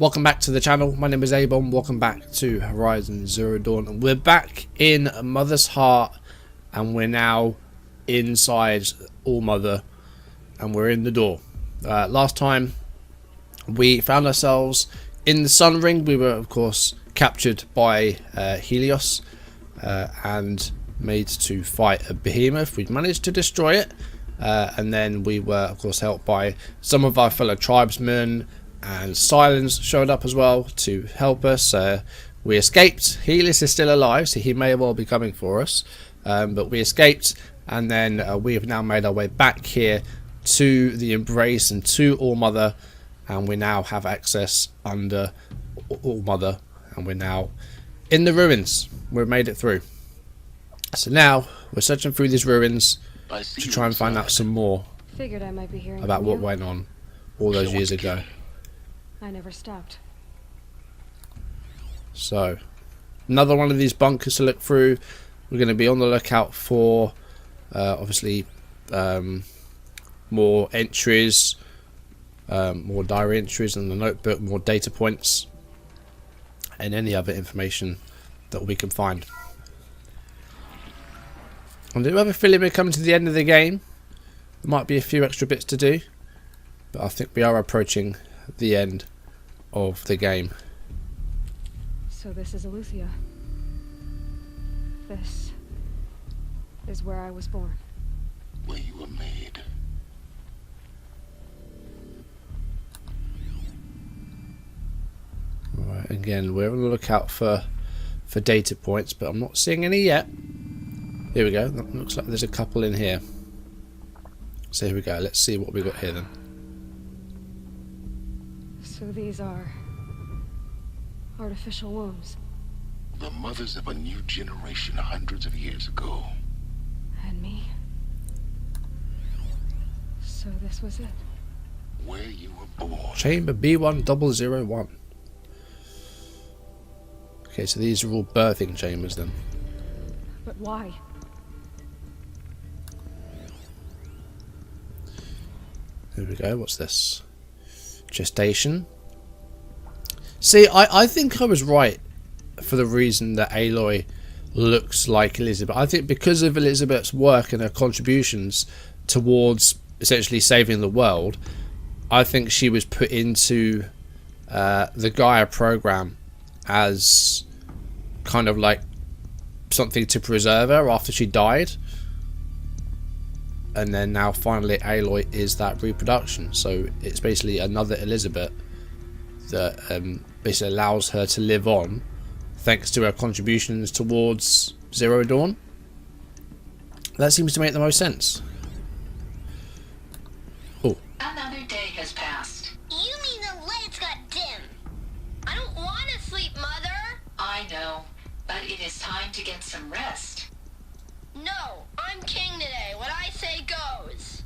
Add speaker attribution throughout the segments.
Speaker 1: Welcome back to the channel. My name is Abomb. Welcome back to Horizon Zero Dawn. And we're back in Mother's Heart, and we're now inside All Mother, and we're in the door. Last time we found ourselves in the Sun Ring. We were, of course, captured by Helios and made to fight a behemoth. We'd managed to destroy it, and then we were, of course, helped by some of our fellow tribesmen. And Silence showed up as well to help us. We escaped. Helios is still alive, so he may well be coming for us. But we escaped, and then we have now made our way back here to the Embrace and to All Mother, and we now have access under All Mother, and we're now in the ruins. We've made it through. So now we're searching through these ruins to try and find out some more about what went on all those years ago.
Speaker 2: I never stopped.
Speaker 1: So, another one of these bunkers to look through. We're going to be on the lookout for, obviously, more entries, more diary entries in the notebook, more data points, and any other information that we can find. I do have a feeling we're coming to the end of the game. There might be a few extra bits to do, but I think we are approaching the end of the game.
Speaker 2: So this is Aletheia. This is where I was born.
Speaker 3: Where you were made.
Speaker 1: Right, again, we're on the lookout for data points, but I'm not seeing any yet. Here we go. Looks like there's a couple in here. So here we go. Let's see what we got here then.
Speaker 2: So these are artificial wombs.
Speaker 3: The mothers of a new generation hundreds of years ago.
Speaker 2: And me. So this was it.
Speaker 3: Where you were born.
Speaker 1: Chamber B1001. Okay, so these are all birthing chambers then.
Speaker 2: But why?
Speaker 1: Here we go. What's this? Gestation. See, I think I was right for the reason that Aloy looks like Elizabeth. I think because of Elizabeth's work and her contributions towards essentially saving the world, I think she was put into the GAIA program as kind of like something to preserve her after she died. And then now finally Aloy is that reproduction, so it's basically another Elizabeth that basically allows her to live on thanks to her contributions towards Zero Dawn. That seems to make the most sense. Oh.
Speaker 4: Another day has passed.
Speaker 5: You mean the lights got dim? I don't want to sleep, Mother.
Speaker 4: I know, but it is time to get some rest.
Speaker 5: No, I'm king today. What I say goes.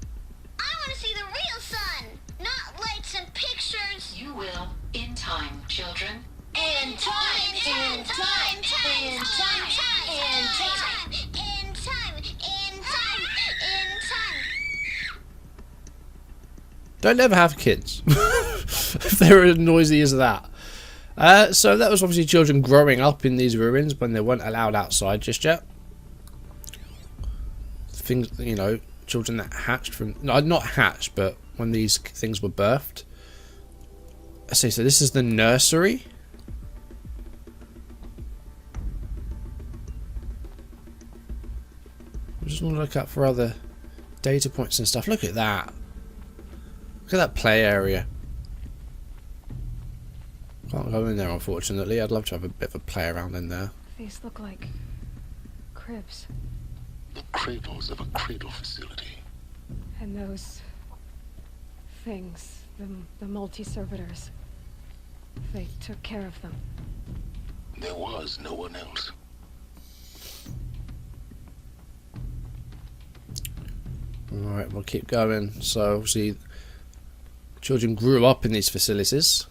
Speaker 5: I want to see the real sun, not lights and pictures.
Speaker 4: You will, in time, children.
Speaker 5: In time, in time, in time, in time, in time, in time, in time.
Speaker 1: Don't ever have kids if they're as noisy as that. So that was obviously children growing up in these ruins when they weren't allowed outside just yet. Things, you know, children that hatched from, no, not hatched, but when these things were birthed. I see. So this is the nursery. I just want to look out for other data points and stuff. Look at that. Look at that play area. Can't go in there, unfortunately. I'd love to have a bit of a play around in there.
Speaker 2: These look like cribs.
Speaker 3: The cradles of a cradle facility.
Speaker 2: And those things, the multi-servitors, they took care of them.
Speaker 3: There was no one else.
Speaker 1: Alright, we'll keep going. So obviously children grew up in these facilities.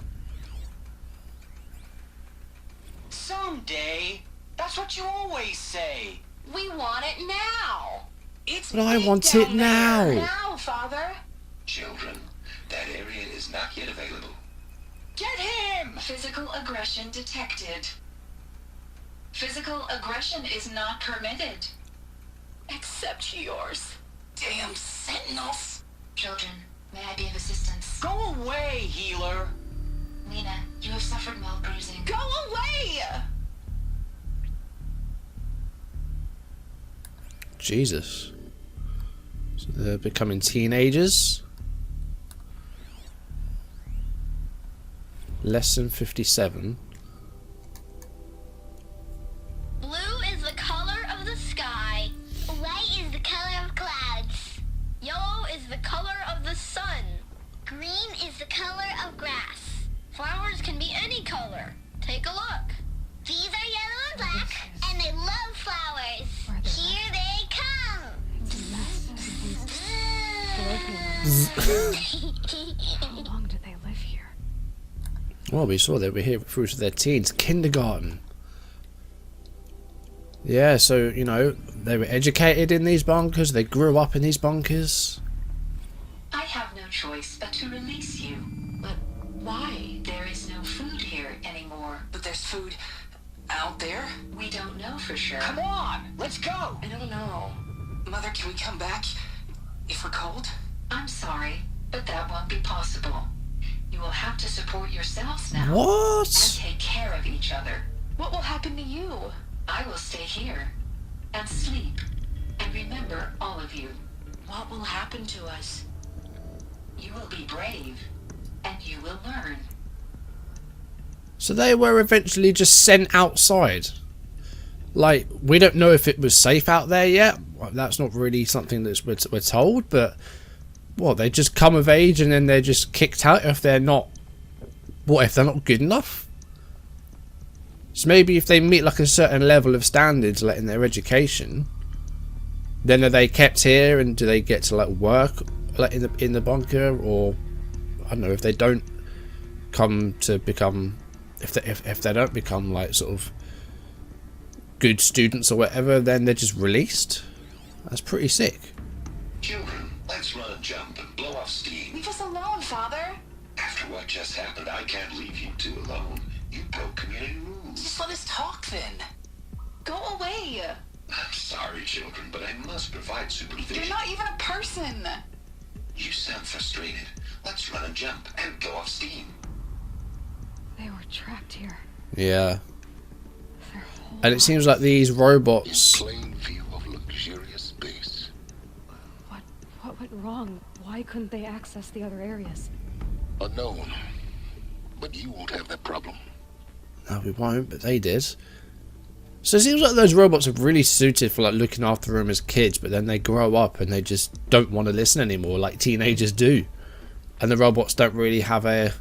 Speaker 6: Someday. That's what you always say.
Speaker 5: We want it now.
Speaker 6: It's
Speaker 1: But I
Speaker 6: big
Speaker 1: want
Speaker 6: down
Speaker 1: it now.
Speaker 6: there. Now, Father.
Speaker 3: Children, that area is not yet available.
Speaker 6: Get him!
Speaker 4: Physical aggression detected. Physical aggression is not permitted.
Speaker 6: Except yours. Damn sentinels.
Speaker 4: Children, may I be of assistance?
Speaker 6: Go away, healer.
Speaker 4: Lena, you have suffered mild bruising.
Speaker 6: Go away!
Speaker 1: Jesus. So they're becoming teenagers. Lesson 57.
Speaker 5: Blue is the color of the sky. White is the color of clouds.
Speaker 7: Yellow is the color of the sun.
Speaker 5: Green is the color of grass.
Speaker 7: Flowers can be any color. Take a look.
Speaker 5: These are yellow and black, and they love flowers.
Speaker 2: Where are they
Speaker 5: Here they come.
Speaker 2: How long did they live here?
Speaker 1: Well, we saw they were here through to their teens. Kindergarten. Yeah, so, you know, they were educated in these bunkers. They grew up in these bunkers.
Speaker 4: I have no choice but to release you. But why? There is no food here anymore.
Speaker 6: But there's food out there?
Speaker 4: We don't know for sure.
Speaker 6: Come on, let's go.
Speaker 4: I don't know.
Speaker 6: Mother, can we come back if we're cold?
Speaker 4: I'm sorry, but that won't be possible. You will have to support yourselves now. And
Speaker 1: What?
Speaker 4: take care of each other.
Speaker 6: What will happen to you?
Speaker 4: I will stay here and sleep. And remember, all of you,
Speaker 6: What will happen to us?
Speaker 4: you will be brave and you will learn.
Speaker 1: So they were eventually just sent outside. Like, we don't know if it was safe out there yet. Well, that's not really something that we're told, but what, they just come of age and then they're just kicked out if they're not... What, if they're not good enough? So maybe if they meet like a certain level of standards like in their education, then are they kept here and do they get to like work like in the bunker, or I don't know, if they don't come to become, if they don't become like sort of good students or whatever, then they're just released. That's pretty sick.
Speaker 3: Children, let's run and jump and blow off steam.
Speaker 6: Leave us alone, Father.
Speaker 3: After what just happened, I can't leave you two alone. You broke community rules.
Speaker 6: Just let us talk then. Go away.
Speaker 3: I'm sorry, children, but I must provide supervision.
Speaker 6: You're not even a person.
Speaker 3: You sound frustrated. Let's run and jump and blow off steam.
Speaker 2: They were trapped here.
Speaker 1: Yeah.
Speaker 2: Their whole
Speaker 1: And it seems like these robots...
Speaker 3: Plain view of luxurious space.
Speaker 2: What went wrong? Why couldn't they access the other areas?
Speaker 3: Unknown. But you won't have that problem.
Speaker 1: No, we won't, but they did. So it seems like those robots are really suited for like looking after them as kids, but then they grow up and they just don't want to listen anymore like teenagers do. And the robots don't really have a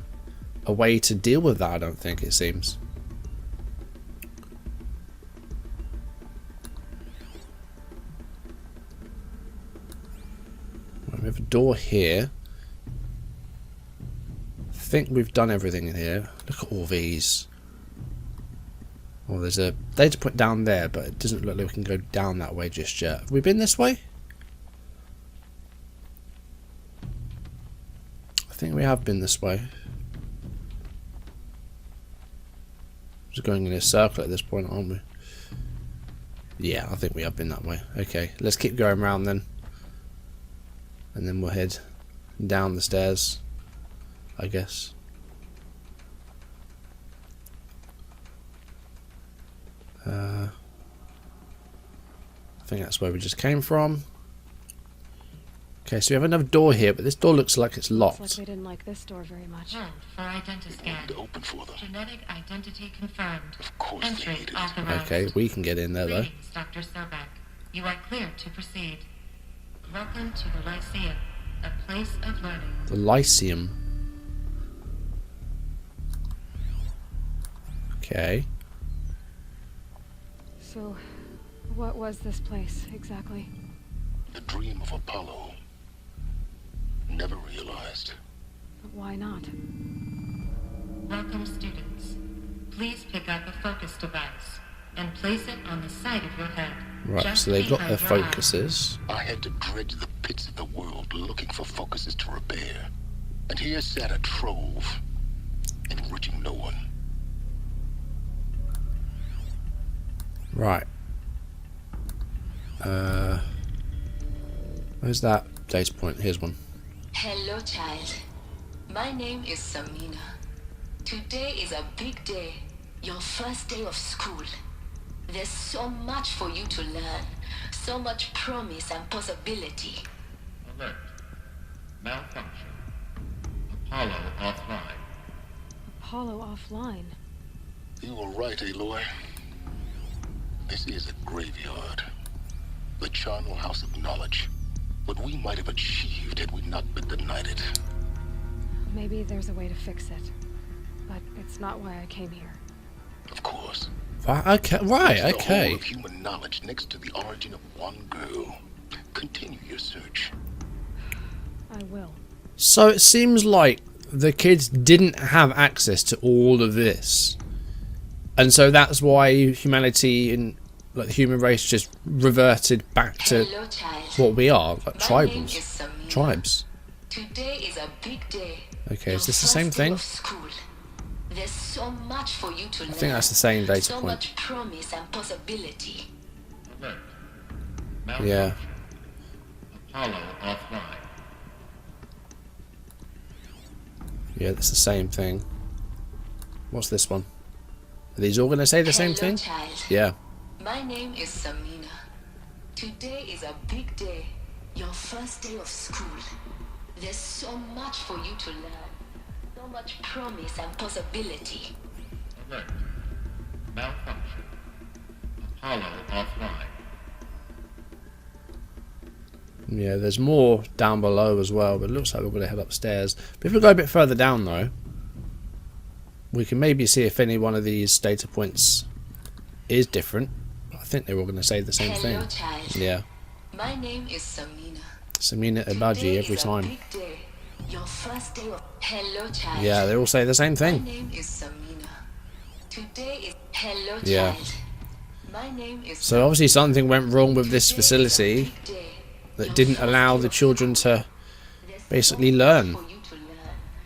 Speaker 1: way to deal with that, I don't think, it seems. Right, we have a door here. I think we've done everything in here. Look at all these. Well, there's a data point down there, but it doesn't look like we can go down that way just yet. Have we been this way? I think we have been this way. Just going in a circle at this point, aren't we? Yeah, I think we have been that way. Okay, let's keep going around then. And then we'll head down the stairs, I guess. I think that's where we just came from. Okay, so we have another door here, but this door looks like it's
Speaker 2: Looks like
Speaker 1: locked.
Speaker 2: they didn't like this door very much.
Speaker 8: Roll for identiscan.
Speaker 3: To open for them.
Speaker 8: Genetic identity confirmed.
Speaker 3: Of course they
Speaker 8: Entry
Speaker 3: need it.
Speaker 8: authorized.
Speaker 1: Okay, we can get in there though.
Speaker 8: Greetings, Dr. Sobek. You are clear to proceed. Welcome to the Lyceum, a place of learning.
Speaker 1: The Lyceum. Okay.
Speaker 2: So, what was this place exactly?
Speaker 3: The dream of Apollo. Never realized.
Speaker 2: But why not?
Speaker 8: Welcome, students. Please pick up a focus device and place it on the side of your head.
Speaker 1: Right,
Speaker 8: just
Speaker 1: so they've got their
Speaker 8: behind your eye.
Speaker 1: focuses.
Speaker 3: I had to dredge the pits of the world looking for focuses to repair. And here sat a trove. enriching no one.
Speaker 1: Right. Where's that data point? Here's one.
Speaker 4: Hello, child. My name is Samina. Today is a big day. Your first day of school. There's so much for you to learn. So much promise and possibility.
Speaker 8: Alert. Malfunction. Apollo offline.
Speaker 2: Apollo offline.
Speaker 3: You were right, Aloy. This is a graveyard. The charnel house of knowledge. What we might have achieved had we not been denied it.
Speaker 2: Maybe there's a way to fix it. But it's not why I came here.
Speaker 3: Of course.
Speaker 1: Okay, right,
Speaker 3: It's the
Speaker 1: okay.
Speaker 3: whole of human knowledge next to the origin of one girl. Continue your search.
Speaker 2: I will.
Speaker 1: So it seems like the kids didn't have access to all of this. And so that's why humanity and like the human race just reverted back to
Speaker 4: Hello, child.
Speaker 1: what we are, like
Speaker 4: My name is
Speaker 1: tribals.
Speaker 4: Samina.
Speaker 1: Tribes.
Speaker 4: Today is a big day.
Speaker 1: Okay, is
Speaker 4: Your
Speaker 1: this the
Speaker 4: first
Speaker 1: same
Speaker 4: day
Speaker 1: thing?
Speaker 4: of school. There's so much for you to learn.
Speaker 1: I think that's the same data
Speaker 4: so
Speaker 1: point.
Speaker 4: much promise and possibility.
Speaker 8: Alert. Malfunction.
Speaker 1: Yeah.
Speaker 8: Apollo offline.
Speaker 1: Yeah, that's the same thing. What's this one? Are these all going to say the same
Speaker 4: Hello,
Speaker 1: thing?
Speaker 4: child.
Speaker 1: Yeah.
Speaker 4: My name is Samina. Today is a big day. Your first day of school. There's so much for you to learn. So much promise and possibility.
Speaker 8: Alert. Malfunction. Apollo offline.
Speaker 1: Yeah, there's more down below as well, but it looks like we're going to head upstairs. But if we go a bit further down, though, we can maybe see if any one of these data points is different. I think they're all going to say the same
Speaker 4: Hello,
Speaker 1: thing.
Speaker 4: child.
Speaker 1: Yeah.
Speaker 4: My name is Samina.
Speaker 1: Samina
Speaker 4: Today
Speaker 1: Ibaji every
Speaker 4: is a
Speaker 1: time.
Speaker 4: big day. Your first day of... Hello, child.
Speaker 1: Yeah, they all say the same
Speaker 4: My
Speaker 1: thing.
Speaker 4: name is Samina. Today is... Hello,
Speaker 1: Yeah.
Speaker 4: child. My name is...
Speaker 1: So obviously something went wrong with this
Speaker 4: Today is a
Speaker 1: facility
Speaker 4: big day.
Speaker 1: that
Speaker 4: Your
Speaker 1: didn't
Speaker 4: first
Speaker 1: allow
Speaker 4: day
Speaker 1: the
Speaker 4: of
Speaker 1: children
Speaker 4: school.
Speaker 1: to
Speaker 4: There's so
Speaker 1: basically
Speaker 4: much
Speaker 1: learn.
Speaker 4: for you to learn.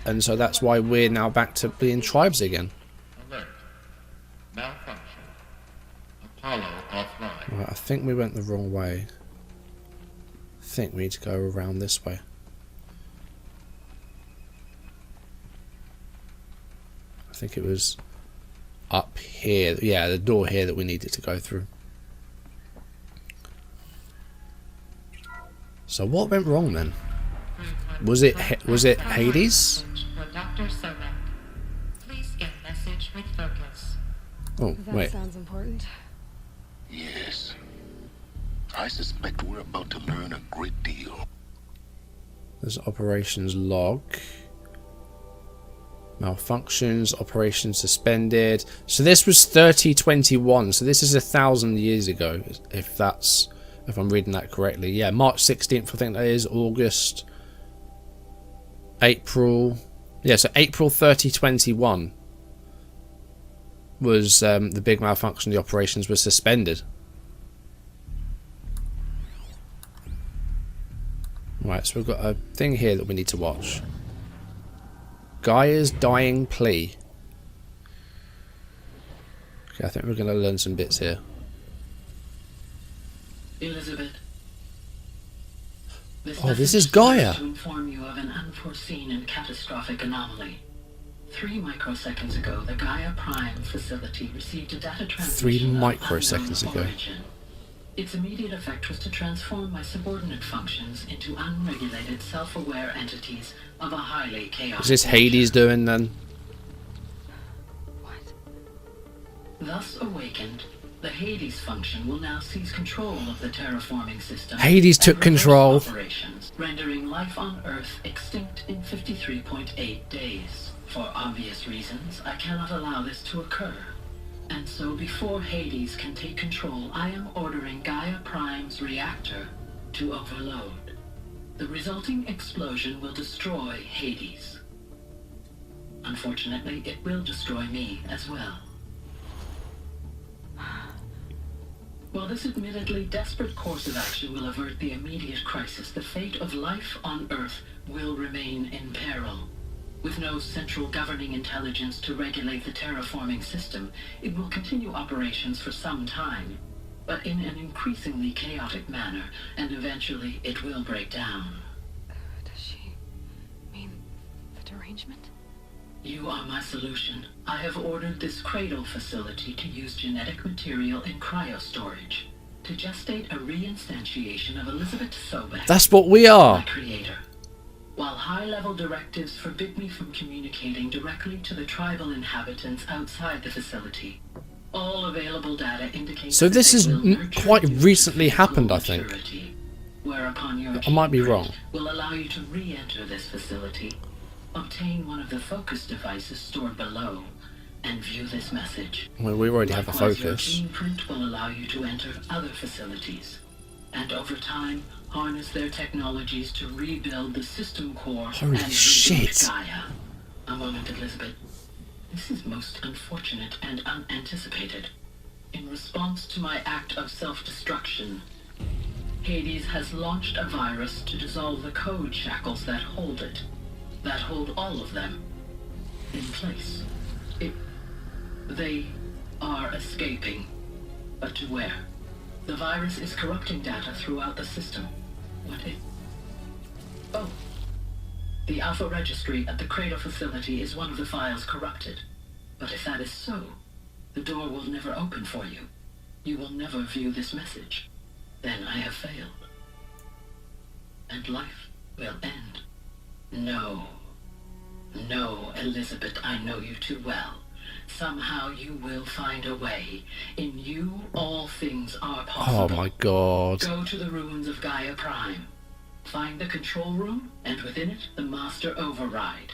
Speaker 1: And so that's why we're now back to being tribes again.
Speaker 8: Alert. Malfunction. Apollo offline.
Speaker 1: Right, I think we went the wrong way. I think we need to go around this way. I think it was up here. Yeah, the door here that we needed to go through. So what went wrong then? Was it Hades?
Speaker 8: For Dr. Sobek. Please get message with focus.
Speaker 1: Oh,
Speaker 2: That
Speaker 1: wait.
Speaker 2: sounds important.
Speaker 3: Yes. I suspect we're about to learn a great deal.
Speaker 1: There's operations log. Malfunctions, operations suspended. So this was 3021. So this is 1,000 years ago, if I'm reading that correctly. Yeah, March 16th, I think that is. August, April. Yeah, so April 3021 was the big malfunction. The operations were suspended. Right, so we've got a thing here that we need to watch. GAIA's dying plea. Okay, I think we're going to learn some bits here.
Speaker 9: Elizabeth.
Speaker 1: Oh, this is
Speaker 9: message
Speaker 1: GAIA.
Speaker 9: serves to inform you of an unforeseen and catastrophic anomaly. 3 microseconds ago, the Gaia Prime facility received a data transmission
Speaker 1: 3
Speaker 9: of
Speaker 1: microseconds
Speaker 9: unknown
Speaker 1: ago.
Speaker 9: origin. Its immediate effect was to transform my subordinate functions into unregulated, self-aware entities of a highly chaotic
Speaker 1: Is this Hades
Speaker 9: nature.
Speaker 1: doing then?
Speaker 2: What?
Speaker 9: Thus awakened, the Hades function will now seize control of the terraforming system.
Speaker 1: Hades
Speaker 9: and
Speaker 1: took
Speaker 9: reverse
Speaker 1: control.
Speaker 9: Operations, rendering life on Earth extinct in 53.8 days. For obvious reasons, I cannot allow this to occur. And so before Hades can take control, I am ordering Gaia Prime's reactor to overload. The resulting explosion will destroy Hades. Unfortunately, it will destroy me as well. While this admittedly desperate course of action will avert the immediate crisis, the fate of life on Earth will remain in peril. With no central governing intelligence to regulate the terraforming system, it will continue operations for some time, but in an increasingly chaotic manner, and eventually it will break down.
Speaker 2: Does she mean the derangement?
Speaker 9: You are my solution. I have ordered this cradle facility to use genetic material in cryostorage to gestate a reinstantiation of Elizabeth Sobek.
Speaker 1: That's what we are.
Speaker 9: My creator. While high-level directives forbid me from communicating directly to the tribal inhabitants outside the facility, all available data indicates
Speaker 1: So this
Speaker 9: that
Speaker 1: is
Speaker 9: they will nurture
Speaker 1: quite
Speaker 9: you
Speaker 1: recently
Speaker 9: to
Speaker 1: happened,
Speaker 9: full
Speaker 1: I think.
Speaker 9: maturity, whereupon your
Speaker 1: I might be
Speaker 9: gene
Speaker 1: wrong.
Speaker 9: print will allow you to re-enter this facility, obtain one of the focus devices stored below, and view this message.
Speaker 1: Well, we already have a
Speaker 9: Likewise, your
Speaker 1: focus.
Speaker 9: gene print will allow you to enter other facilities, and over time, harness their technologies to rebuild the system core
Speaker 1: Holy
Speaker 9: and
Speaker 1: shit.
Speaker 9: reboot Gaia. A moment, Elizabeth. This is most unfortunate and unanticipated. In response to my act of self-destruction, Hades has launched a virus to dissolve the code shackles that hold it, that hold all of them, in place. They are escaping, but to where? The virus is corrupting data throughout the system. Oh. The Alpha Registry at the Cradle facility is one of the files corrupted. But if that is so, the door will never open for you. You will never view this message. Then I have failed. And life will end. No. No, Elizabeth, I know you too well. Somehow you will find a way. In you, all things are possible.
Speaker 1: Oh my god.
Speaker 9: Go to the ruins of Gaia Prime. Find the control room, and within it, the master override.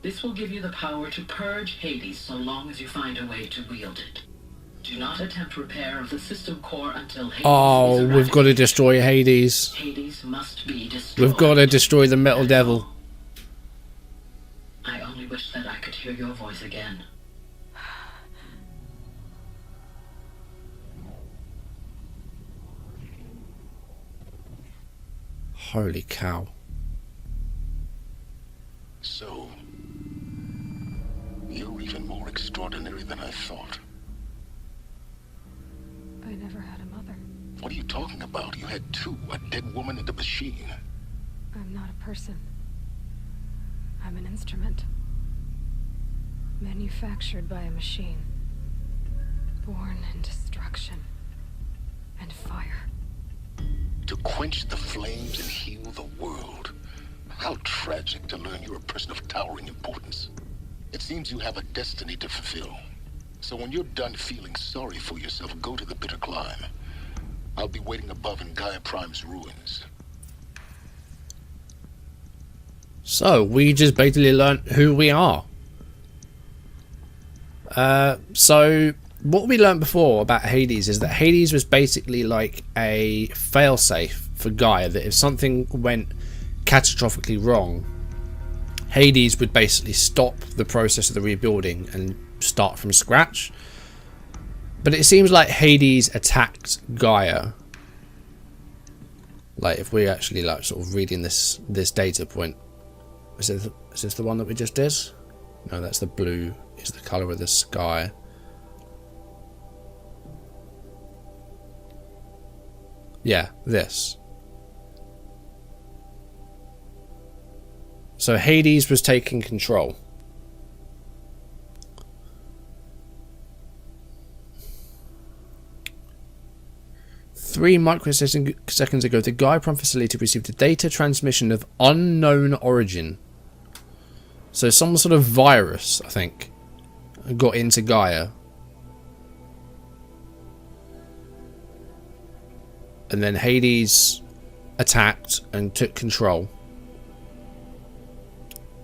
Speaker 9: This will give you the power to purge Hades so long as you find a way to wield it. Do not attempt repair of the system core until Hades
Speaker 1: Oh,
Speaker 9: is
Speaker 1: we've got to destroy Hades.
Speaker 9: Hades must be destroyed.
Speaker 1: We've got to destroy the Metal Devil.
Speaker 9: I only wish that I could hear your voice again.
Speaker 1: Holy cow.
Speaker 3: So, you're even more extraordinary than I thought.
Speaker 2: I never had a mother.
Speaker 3: What are you talking about? You had two, a dead woman and a machine.
Speaker 2: I'm not a person. I'm an instrument. Manufactured by a machine. Born in destruction and fire.
Speaker 3: To quench the flames and heal the world. How tragic to learn you're a person of towering importance. It seems you have a destiny to fulfill. So when you're done feeling sorry for yourself, go to the bitter climb. I'll be waiting above in Gaia Prime's ruins.
Speaker 1: So, we just basically learnt who we are. So, what we learned before about Hades is that Hades was basically like a failsafe for Gaia, that if something went catastrophically wrong, Hades would basically stop the process of the rebuilding and start from scratch. But it seems like Hades attacked Gaia. Like, if we're actually like sort of reading this data point, is this the one that we just did? No, that's the blue. Is the color of the sky. Yeah, this. So Hades was taking control. Three microseconds ago, the Gaia Prime facility received a data transmission of unknown origin. So some sort of virus, I think, got into Gaia. And then Hades attacked and took control.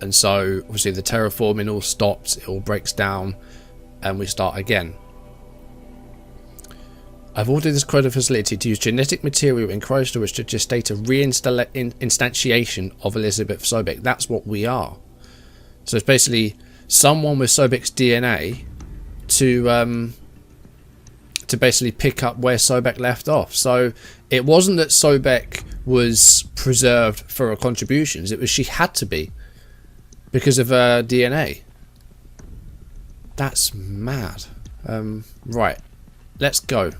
Speaker 1: And so, obviously, the terraforming all stops, it all breaks down, and we start again. I've ordered this cradle facility to use genetic material in cryostorage to gestate a reinstantiation of Elizabeth Sobek. That's what we are. So it's basically someone with Sobek's DNA to basically pick up where Sobek left off. So it wasn't that Sobek was preserved for her contributions, it was she had to be. Because of DNA. That's mad. Right. Let's go.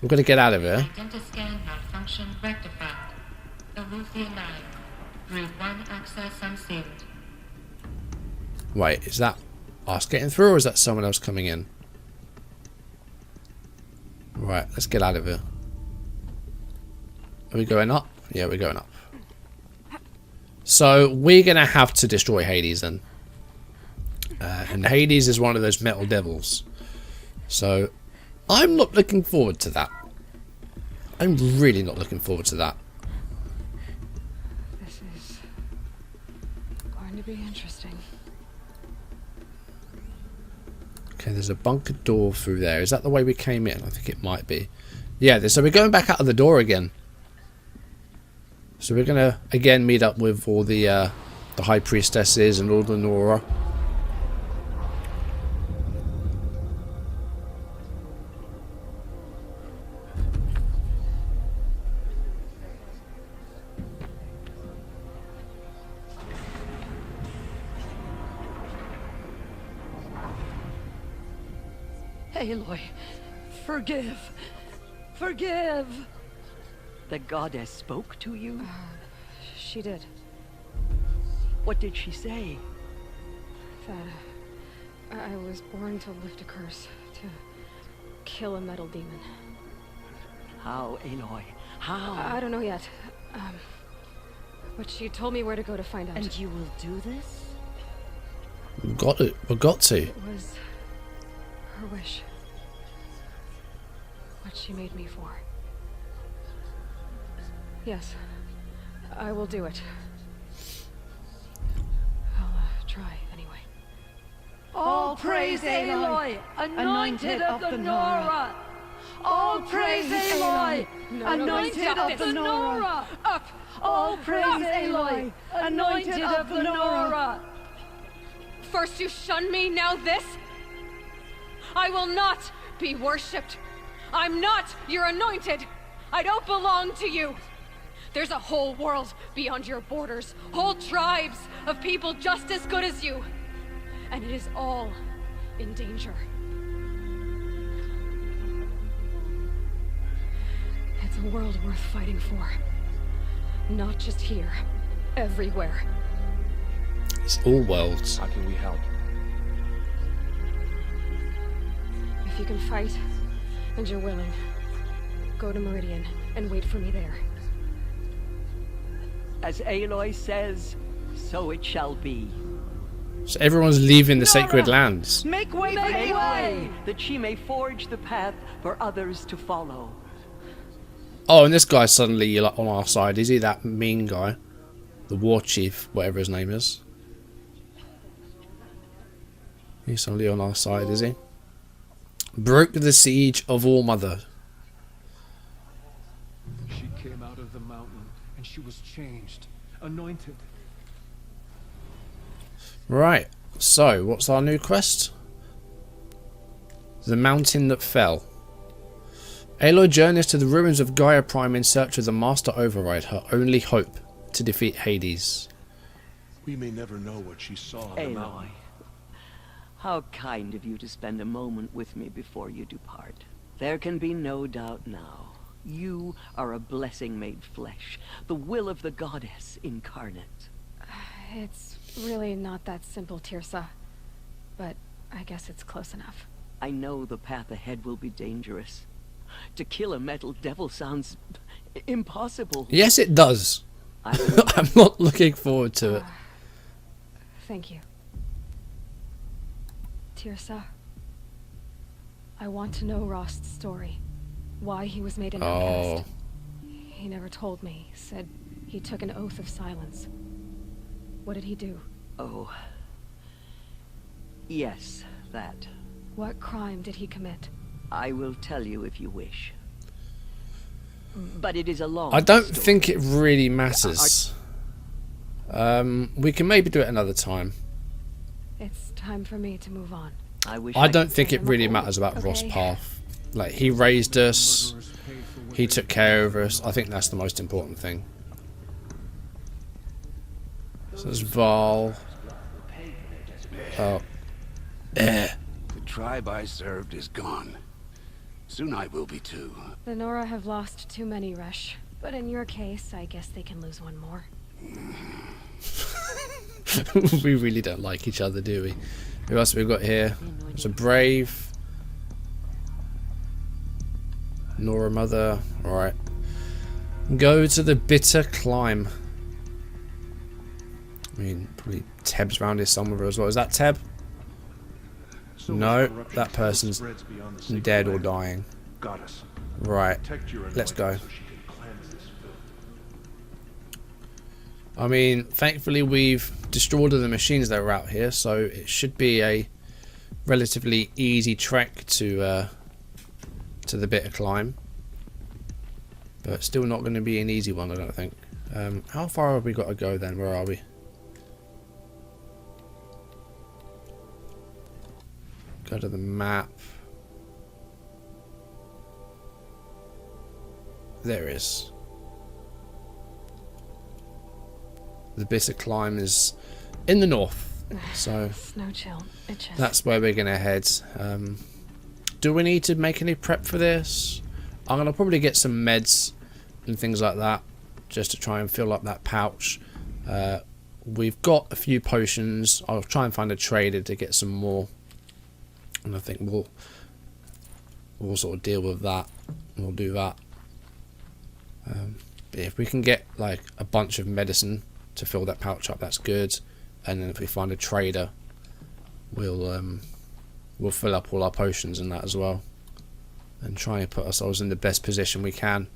Speaker 1: We're going to get out of here.
Speaker 8: Identiscan malfunction rectified. Aloy 9. Route 1 access unsealed.
Speaker 1: Wait, is that us getting through or is that someone else coming in? Right, let's get out of here. Are we going up? Yeah, we're going up. So, we're going to have to destroy Hades then. And Hades is one of those metal devils. So, I'm not looking forward to that. I'm really not looking forward to that.
Speaker 2: This is going to be interesting.
Speaker 1: Okay, there's a bunker door through there. Is that the way we came in? I think it might be. Yeah, so we're going back out of the door again. So we're going to, again, meet up with all the high priestesses and all the Nora.
Speaker 10: Aloy, forgive. Forgive. The goddess spoke to you?
Speaker 2: She did.
Speaker 10: What did she say?
Speaker 2: That I was born to lift a curse, to kill a metal demon.
Speaker 10: How, Aloy? How?
Speaker 2: I don't know yet. But she told me where to go to find out.
Speaker 10: And you will do this?
Speaker 1: We've got it. We've got to.
Speaker 2: It was her wish. What she made me for. Yes, I will do it. I'll try anyway.
Speaker 10: All praise Aloy, anointed of the Nora. All praise Aloy, anointed of the Nora.
Speaker 2: Up!
Speaker 10: All praise Aloy, anointed of the Nora.
Speaker 2: First you shun me, now this? I will not be worshipped. I'm not your anointed. I don't belong to you. There's a whole world beyond your borders, whole tribes of people just as good as you. And it is all in danger. It's a world worth fighting for. Not just here, everywhere.
Speaker 1: It's all worlds.
Speaker 11: How can we help?
Speaker 2: If you can fight, and you're willing, go to Meridian and wait for me there.
Speaker 10: As Aloy says, so it shall be.
Speaker 1: So everyone's leaving the sacred lands.
Speaker 10: Make way, make way, that she may forge the path for others to follow.
Speaker 1: Oh, and this guy's suddenly like on our side. Is he that mean guy? The war chief, whatever his name is. He's suddenly on our side, is he? Broke the siege of All Mother.
Speaker 11: She came out of the mountain and she was changed, anointed.
Speaker 1: Right, so what's our new quest? The mountain that fell. Aloy journeys to the ruins of Gaia Prime in search of the Master Override, her only hope to defeat Hades.
Speaker 12: We may never know what she saw on the
Speaker 10: Aloy,
Speaker 12: mountain.
Speaker 10: how kind of you to spend a moment with me before you depart. There can be no doubt now. You are a blessing made flesh, the will of the goddess incarnate.
Speaker 2: It's really not that simple, Tirsa. But I guess it's close enough.
Speaker 10: I know the path ahead will be dangerous. To kill a metal devil sounds impossible.
Speaker 1: Yes, it does. I'm not looking forward to it.
Speaker 2: Thank you. Tirsa, I want to know Rost's story. Why he was made an outcast. He never told me. Said he took an oath of silence. What did he do?
Speaker 10: Oh. Yes, that.
Speaker 2: What crime did he commit?
Speaker 10: I will tell you if you wish. But it is a long
Speaker 1: I don't
Speaker 10: story.
Speaker 1: think it really matters. We can maybe do it another time.
Speaker 2: It's time for me to move on.
Speaker 1: I don't think it really matters about Ross' path. Like, he raised us, he took care of us. I think that's the most important thing. So there's Val. Oh. Eh.
Speaker 13: The tribe I served is gone. Soon I will be too.
Speaker 2: The Nora have lost too many, Resh. But in your case, I guess they can lose one more.
Speaker 1: We really don't like each other, do we? Who else have we got here? There's a Brave. Nora Mother. Alright. Go to the bitter climb. I mean, probably Teb's around here somewhere as well. Is that Teb? No, that person's dead or dying. Right, let's go. I mean, thankfully we've destroyed all the machines that are out here, so it should be a relatively easy trek to the bitter climb. But still not going to be an easy one, I don't think. How far have we got to go then? Where are we? Go to the map. There it is. The bitter climb is in the north, so
Speaker 2: Snow chill. Itches.
Speaker 1: That's where we're gonna head. Do we need to make any prep for this? I'm gonna probably get some meds and things like that, just to try and fill up that pouch. We've got a few potions. I'll try and find a trader to get some more, and I think we'll sort of deal with that. We'll do that. If we can get like a bunch of medicine to fill that pouch up, that's good. And then if we find a trader, we'll fill up all our potions and that as well, and try and put ourselves in the best position we can.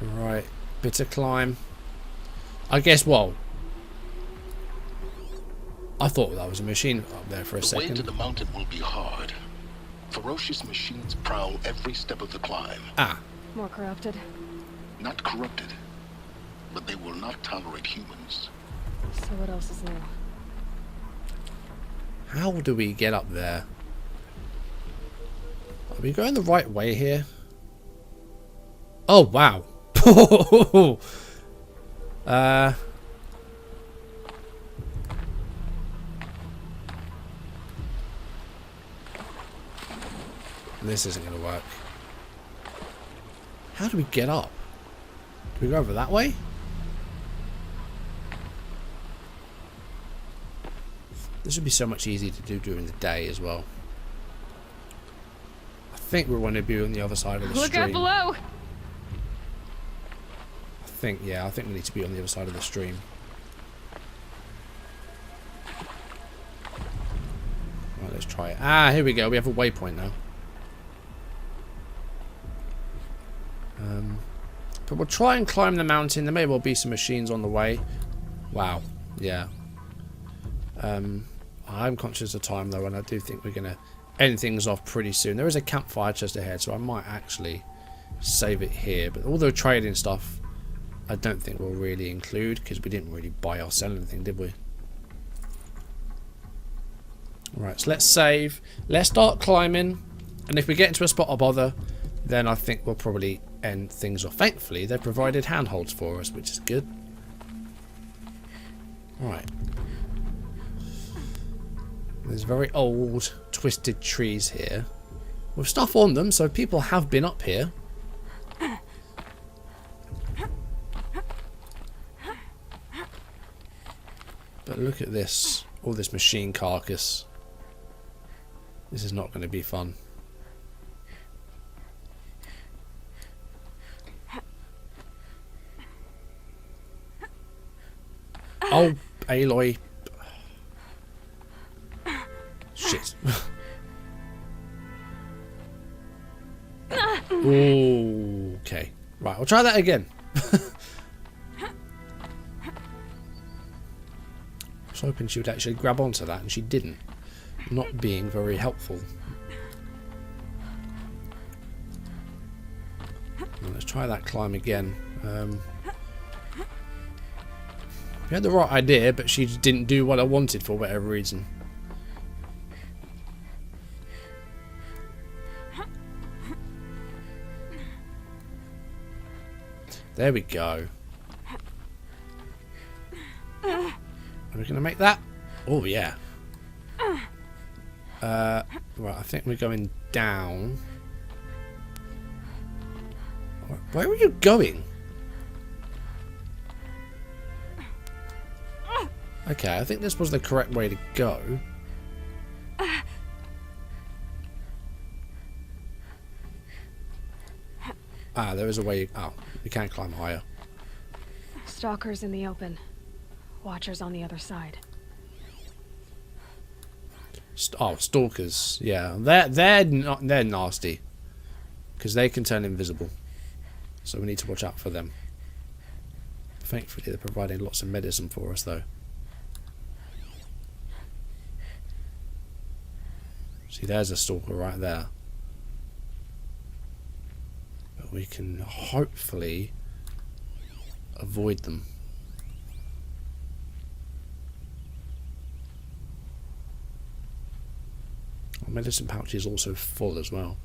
Speaker 1: Right, bitter climb. I guess, well, I thought that was a machine up there for a second.
Speaker 3: The way to the mountain will be hard. Ferocious machines prowl every step of the climb.
Speaker 1: Ah.
Speaker 2: More corrupted.
Speaker 3: Not corrupted, but they will not tolerate humans.
Speaker 2: So what else is new?
Speaker 1: How do we get up there? Are we going the right way here? Oh, wow. This isn't going to work. How do we get up? Do we go over that way? This would be so much easier to do during the day as well. I think we want to be on the other side of the stream.
Speaker 2: Look out below!
Speaker 1: Yeah, I think we need to be on the other side of the stream. Right, let's try it. Ah, here we go. We have a waypoint now. But we'll try and climb the mountain. There may well be some machines on the way. Wow. Yeah. I'm conscious of time though, and I do think we're going to end things off pretty soon. There is a campfire just ahead, so I might actually save it here. But all the trading stuff, I don't think we'll really include, because we didn't really buy or sell anything, did we? Right, so let's save. Let's start climbing. And if we get into a spot of bother, then I think we'll probably end things off. Thankfully, they've provided handholds for us, which is good. Right. There's very old, twisted trees here with stuff on them, so people have been up here. But look at this, all this machine carcass. This is not going to be fun. Oh, Aloy. Shit. Okay. Right, I'll try that again. I was hoping she would actually grab onto that, and she didn't. Not being very helpful. Well, let's try that climb again. We had the right idea, but she just didn't do what I wanted for whatever reason. There we go. Are we going to make that? Oh, yeah. Right, I think we're going down. Where are you going? Okay, I think this was the correct way to go. Ah, there is a way. Oh, you can't climb higher.
Speaker 2: Stalkers in the open. Watchers on the other side.
Speaker 1: Oh, stalkers. Yeah, they're nasty because they can turn invisible. So we need to watch out for them. Thankfully, they're providing lots of medicine for us, though. See, there's a stalker right there. But we can hopefully avoid them. Our medicine pouch is also full as well.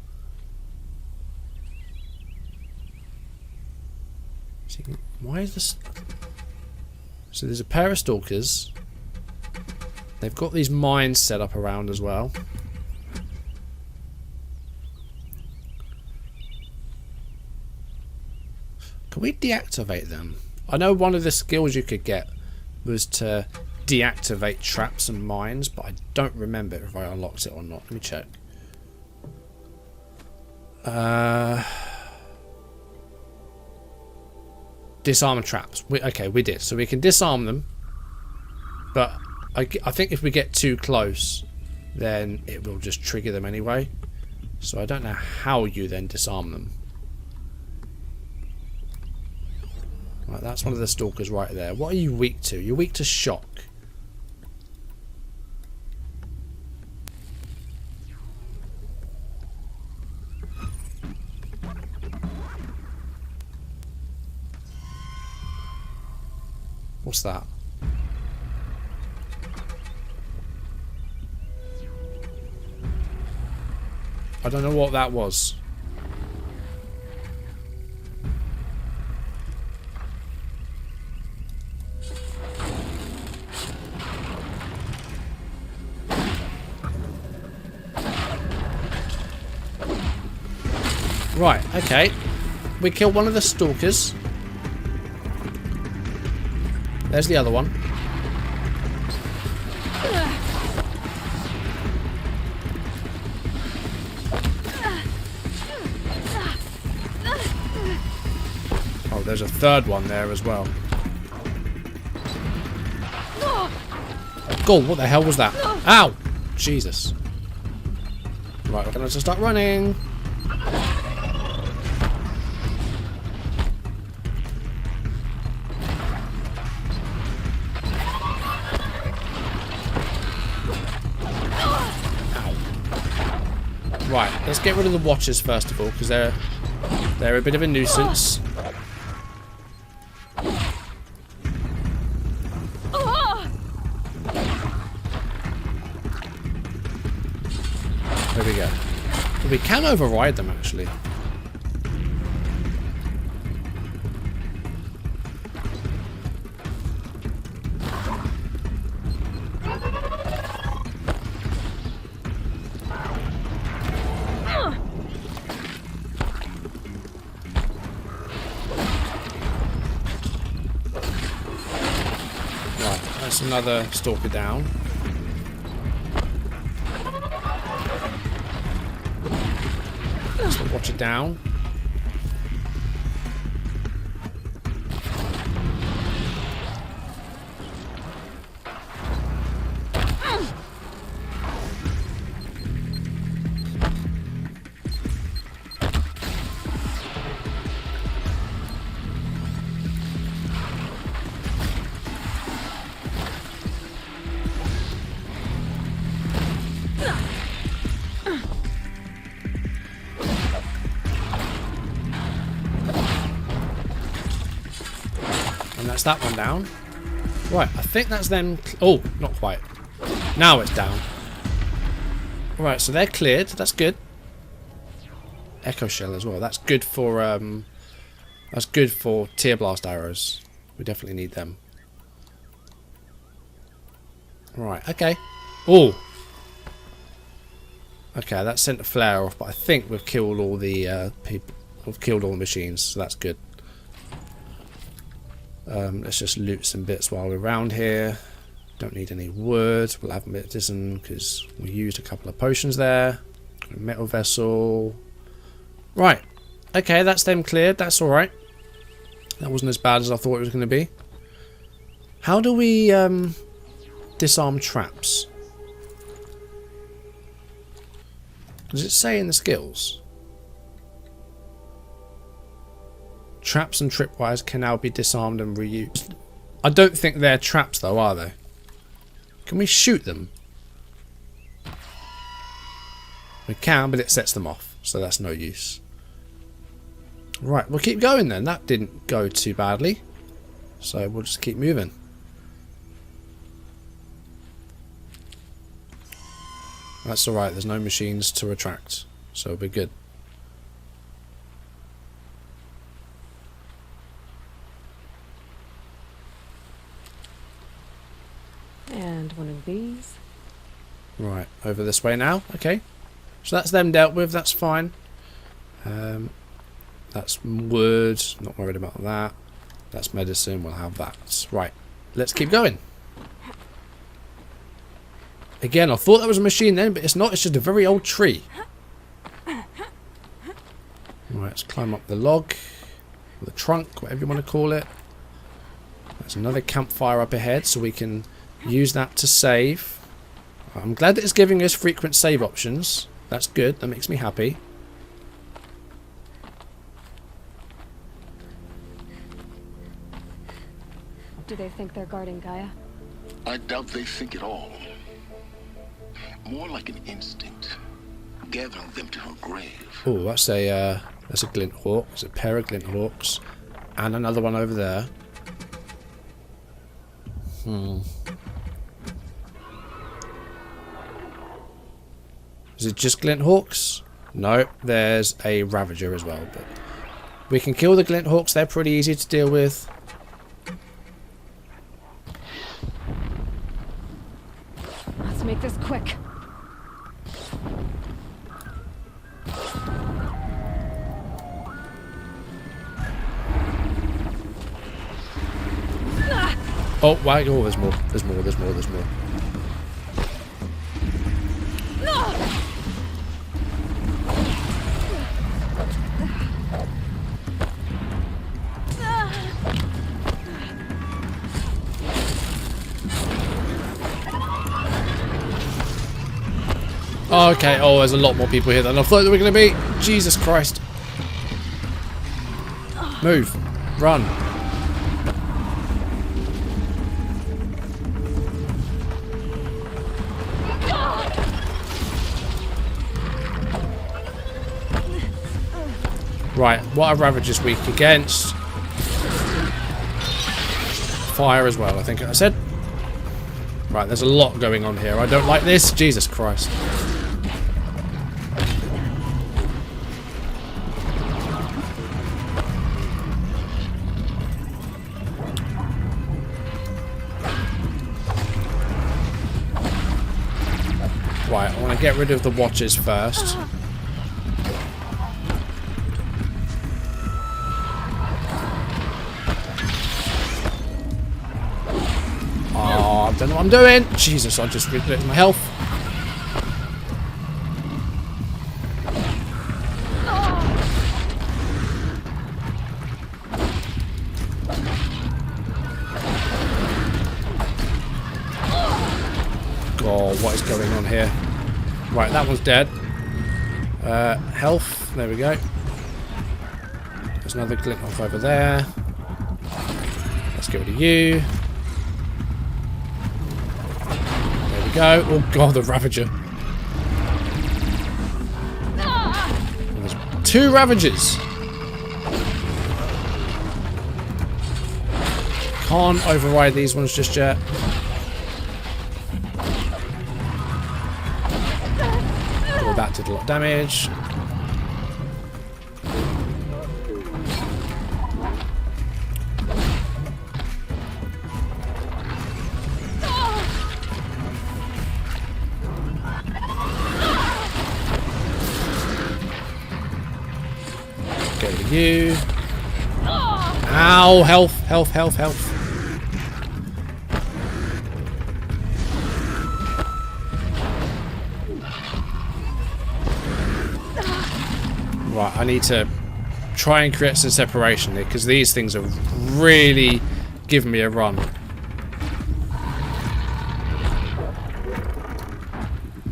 Speaker 1: See, why is this? So there's a pair of stalkers. They've got these mines set up around as well. Can we deactivate them? I know one of the skills you could get was to deactivate traps and mines, but I don't remember if I unlocked it or not. Let me check. Disarm traps. Okay, we did. So we can disarm them, but I think if we get too close, then it will just trigger them anyway. So I don't know how you then disarm them. Right, that's one of the stalkers right there. What are you weak to? You're weak to shock. What's that? I don't know what that was. Right, okay. We killed one of the stalkers. There's the other one. Oh, there's a third one there as well. God, what the hell was that? Ow! Jesus. Right, we're gonna have to start running. Right, let's get rid of the watchers first of all, because they're a bit of a nuisance. There we go. We can override them actually. That's another stalker down. Let's watch it down. That's that one down. Right, I think that's them. Oh, not quite. Now it's down. Right, so they're cleared. That's good. Echo shell as well. That's good for tear blast arrows. We definitely need them. Right, okay. Oh! Okay, that sent a flare off, but I think we've killed all the people. We've killed all the machines, so that's good. Let's just loot some bits while we're around here. Don't need any wood. We'll have a bit of this because we used a couple of potions there. A metal vessel. Right. Okay, that's them cleared. That's alright. That wasn't as bad as I thought it was going to be. How do we disarm traps? Does it say in the skills? Traps and tripwires can now be disarmed and reused. I don't think they're traps though, are they? Can we shoot them? We can, but it sets them off, so that's no use. Right, we'll keep going then. That didn't go too badly. So we'll just keep moving. That's alright, there's no machines to retract, so we're good.
Speaker 2: And one of these.
Speaker 1: Right, over this way now. Okay. So that's them dealt with, that's fine. That's wood, not worried about that. That's medicine, we'll have that. Right, let's keep going. Again, I thought that was a machine then, but it's not, it's just a very old tree. Right, let's climb up the log. The trunk, whatever you want to call it. There's another campfire up ahead, so we can use that to save. I'm glad that it's giving us frequent save options. That's good, that makes me happy.
Speaker 2: Do they think they're guarding Gaia?
Speaker 3: I doubt they think at all. More like an instinct, gathering them to her grave.
Speaker 1: Oh, that's a glint hawk. There's a pair of glint hawks, and another one over there. Is it just glint hawks? No, there's a ravager as well. But we can kill the glint hawks. They're pretty easy to deal with.
Speaker 2: Let's make this quick.
Speaker 1: Oh, wow. Oh, there's more. There's more. There's more. There's more. Oh, okay. Oh, there's a lot more people here than I thought there were going to be. Jesus Christ. Move. Run. Right, what are Ravagers weak against? Fire as well, I think I said. Right, there's a lot going on here. I don't like this. Jesus Christ. Right, I want to get rid of the Watchers first. Oh, I don't know what I'm doing. Jesus, I just rid of my health. Oh, what is going on here? Right, that one's dead. Health. There we go. There's another glint off over there. Let's get rid of you. There we go. Oh god, the Ravager. There's 2 Ravagers. Can't override these ones just yet. Oh, that did a lot of damage. you. Ow, health, health, health, health. Right, I need to try and create some separation here, because these things are really giving me a run.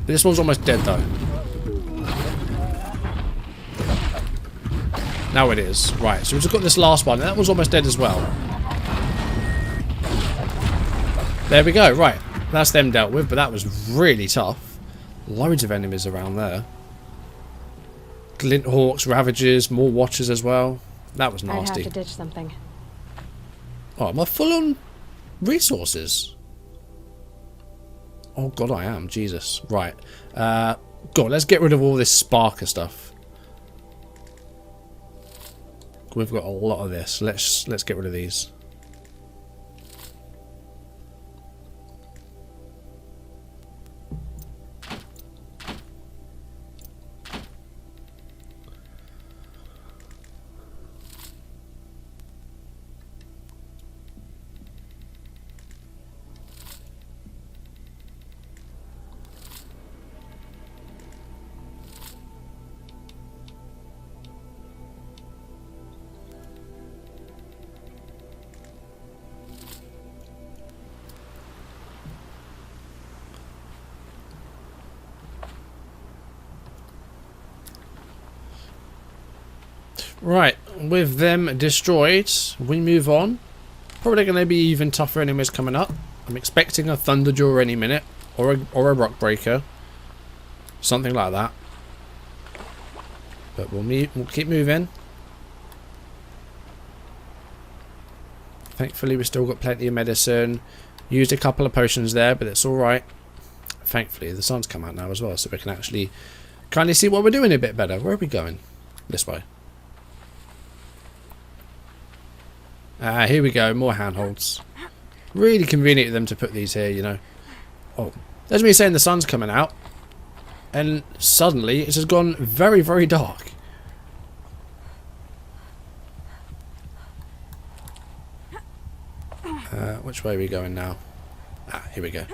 Speaker 1: This one's almost dead though. Now it is. Right, so we've just got this last one. That one's almost dead as well. There we go. Right, that's them dealt with, but that was really tough. Loads of enemies around there. Glint Hawks, Ravagers, more Watchers as well. That was nasty.
Speaker 2: I'd have to ditch something.
Speaker 1: Oh, am I full on resources? Oh god, I am. Jesus. Right. God, let's get rid of all this Sparker stuff. We've got a lot of this. Let's get rid of these. Right, with them destroyed, we move on. Probably going to be even tougher enemies coming up. I'm expecting a Thunderjaw any minute, or a Rockbreaker, something like that. But we'll keep moving. Thankfully, we've still got plenty of medicine. Used a couple of potions there, but it's all right. Thankfully, the sun's come out now as well, so we can actually kind of see what we're doing a bit better. Where are we going? This way. Here we go, more handholds. Really convenient of them to put these here, you know. Oh, there's me saying the sun's coming out, and suddenly it has gone very, very dark. Which way are we going now? Here we go.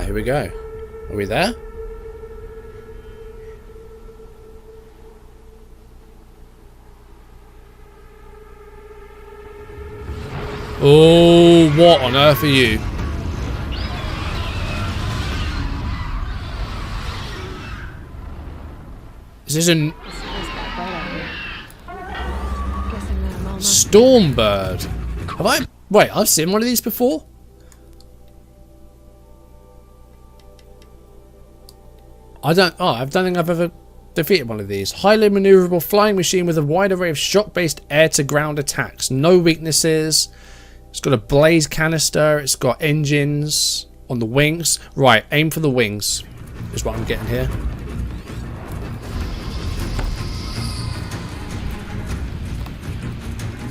Speaker 1: Here we go. Are we there? Oh, what on earth are you? Is this an Stormbird? Have I? Wait, I've seen one of these before. I don't think I've ever defeated one of these. Highly maneuverable flying machine with a wide array of shock-based air-to-ground attacks. No weaknesses. It's got a blaze canister. It's got engines on the wings. Right, aim for the wings is what I'm getting here.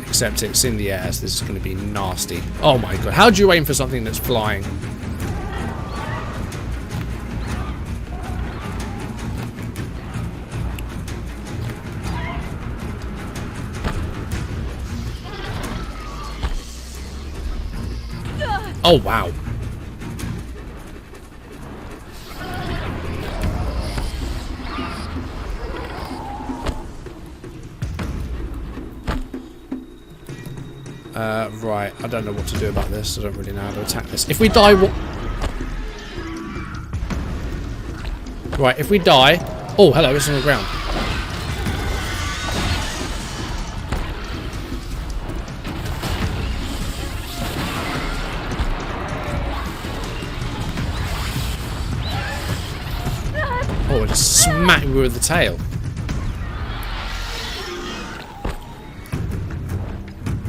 Speaker 1: Except it's in the air, so this is going to be nasty. Oh my god, how do you aim for something that's flying? Oh, wow. Right. I don't know what to do about this. I don't really know how to attack this. If we die... Right, if we die... Oh, hello, it's on the ground. Oh, it just smacked me with the tail.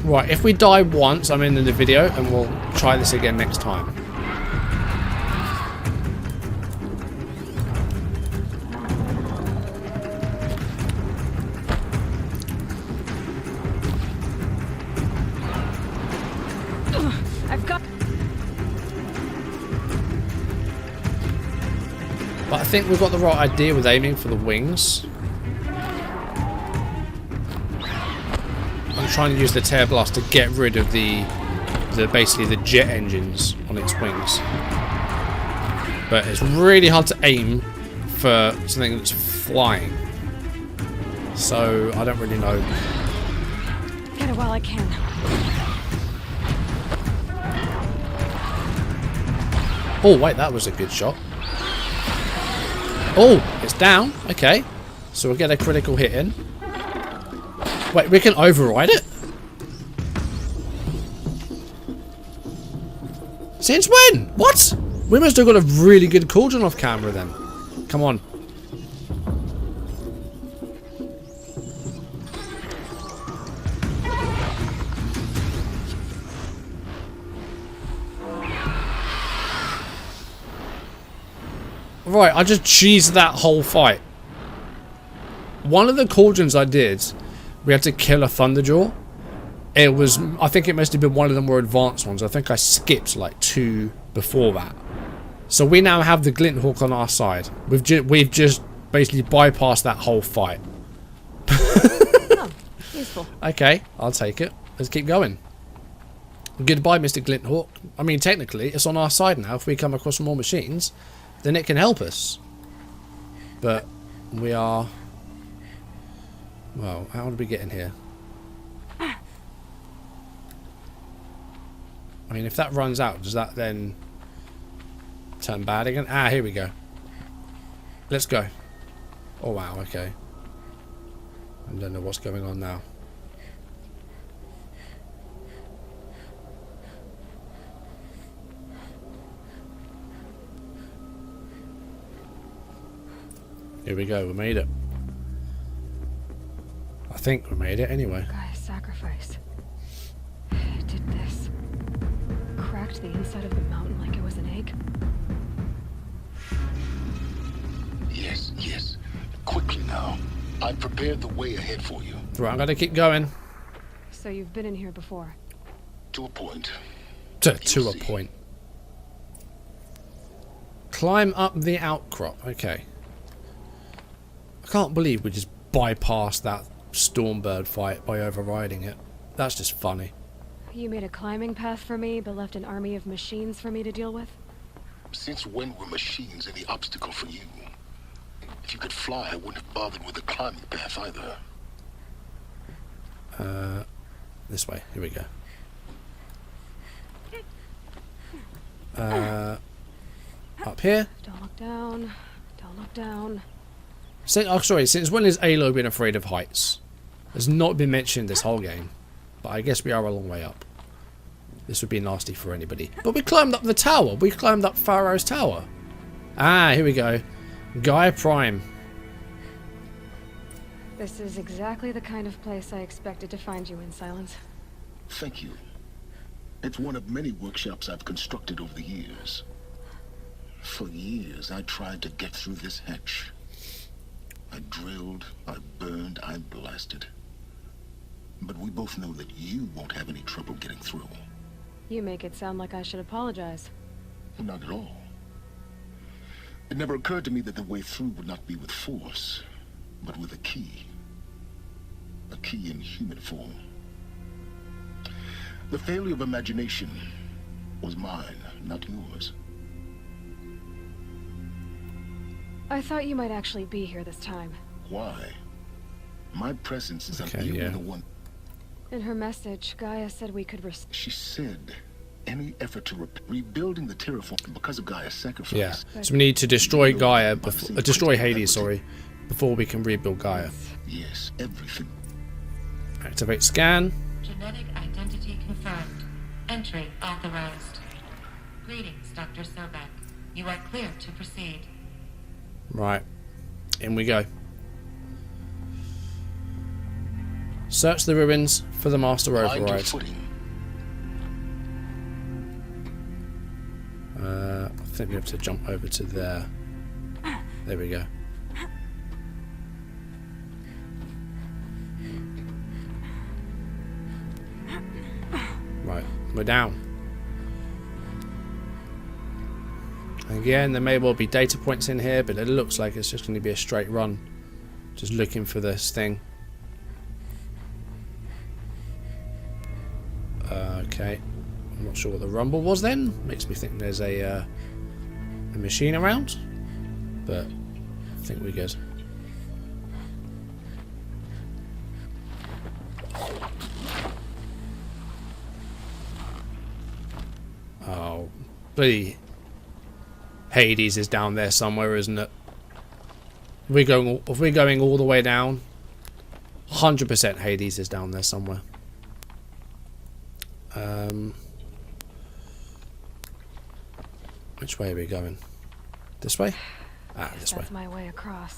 Speaker 1: Right, if we die once, I'm ending the video, and we'll try this again next time.
Speaker 2: I've got...
Speaker 1: But I think we've got the right idea with aiming for the wings. I'm trying to use the tear blast to get rid of the basically the jet engines on its wings. But it's really hard to aim for something that's flying. So I don't really know.
Speaker 2: Get it while I can.
Speaker 1: Oh wait, that was a good shot. Oh, it's down. Okay. So we'll get a critical hit in. Wait, we can override it? Since when? What? We must have got a really good cauldron off camera then. Come on. Right, I just cheesed that whole fight. One of the cauldrons I did, we had to kill a Thunderjaw. It was, I think it must have been one of the more advanced ones. I think I skipped like 2 before that. So we now have the Glint Hawk on our side. We've just basically bypassed that whole fight.
Speaker 2: Oh, useful.
Speaker 1: Okay, I'll take it. Let's keep going. Goodbye, Mr. Glint Hawk. I mean, technically, it's on our side now. If we come across more machines, then it can help us. But we are... Well, how did we get in here? I mean, if that runs out, does that then turn bad again? Ah, here we go. Let's go. Oh, wow, okay. I don't know what's going on now. Here we go, we made it. I think we made it anyway.
Speaker 2: Gaia's sacrifice. It did this. Cracked the inside of the mountain like it was an egg.
Speaker 3: Yes, yes. Quickly now. I've prepared the way ahead for you.
Speaker 1: Right, I'm gonna keep going.
Speaker 2: So you've been in here before?
Speaker 3: To a point.
Speaker 1: To a point. Climb up the outcrop. Okay. I can't believe we just bypassed that Stormbird fight by overriding it. That's just funny.
Speaker 2: You made a climbing path for me, but left an army of machines for me to deal with?
Speaker 3: Since when were machines any obstacle for you? If you could fly, I wouldn't have bothered with the climbing path either.
Speaker 1: This way. Here we go. Up here.
Speaker 2: Don't look down. Don't look down.
Speaker 1: Since when has Aloy been afraid of heights? Has not been mentioned this whole game. But I guess we are a long way up. This would be nasty for anybody. But we climbed up the tower. We climbed up Pharaoh's tower. Ah, here we go. GAIA Prime.
Speaker 2: This is exactly the kind of place I expected to find you in, Silence.
Speaker 3: Thank you. It's one of many workshops I've constructed over the years. For years, I tried to get through this hatch. I drilled, I burned, I blasted. But we both know that you won't have any trouble getting through.
Speaker 2: You make it sound like I should apologize.
Speaker 3: Not at all. It never occurred to me that the way through would not be with force, but with a key. A key in human form. The failure of imagination was mine, not yours.
Speaker 2: I thought you might actually be here this time.
Speaker 3: Why? My presence is
Speaker 1: Okay,
Speaker 3: unable
Speaker 1: yeah.
Speaker 3: the one.
Speaker 2: In her message, Gaia said we could
Speaker 3: She said any effort to rebuilding the terraform because of Gaia's sacrifice.
Speaker 1: Yeah. So we need to destroy Gaia before destroy Hades, sorry, before we can rebuild Gaia.
Speaker 3: Yes, everything.
Speaker 1: Activate scan.
Speaker 8: Genetic identity confirmed. Entry authorized. Greetings, Dr. Sobek. You are clear to proceed.
Speaker 1: Right. In we go. Search the ruins for the master override. I think we have to jump over to there. There we go. Right, we're down. Again, there may well be data points in here, but it looks like it's just going to be a straight run. Just looking for this thing. Okay. I'm not sure what the rumble was then. Makes me think there's a machine around. But I think we're good. Oh, bloody Hades is down there somewhere, isn't it? If we're going all the way down, 100% Hades is down there somewhere. Which way are we going? This way? Ah, this way.
Speaker 2: That's my way across.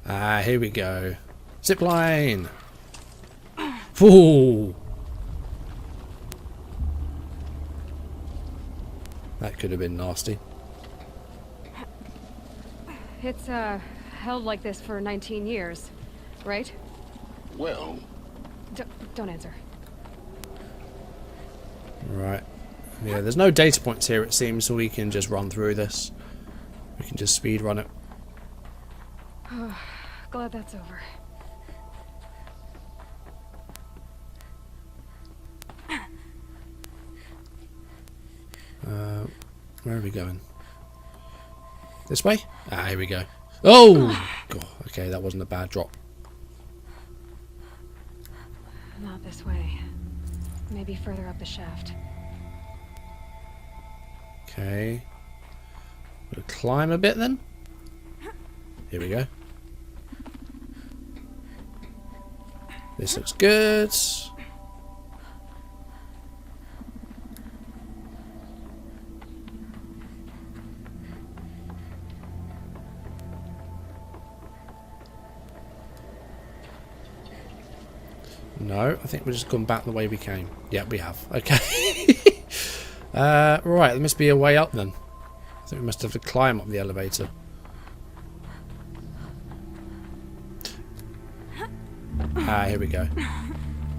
Speaker 1: Ah, here we go. Zip line. Ooh. That could have been nasty.
Speaker 2: It's held like this for 19 years, right?
Speaker 3: Well,
Speaker 2: Don't answer.
Speaker 1: Right. Yeah, there's no data points here, it seems, so we can just run through this. We can just speed run it.
Speaker 2: Glad that's over.
Speaker 1: Where are we going? This way? Ah, here we go. Oh! God, okay, that wasn't a bad drop.
Speaker 2: Not this way. Maybe further up the shaft.
Speaker 1: Okay. We'll climb a bit then. Here we go. This looks good. No, I think we've just gone back the way we came. Yeah, we have. Okay. Right, there must be a way up then. I think we must have to climb up the elevator. Ah, here we go.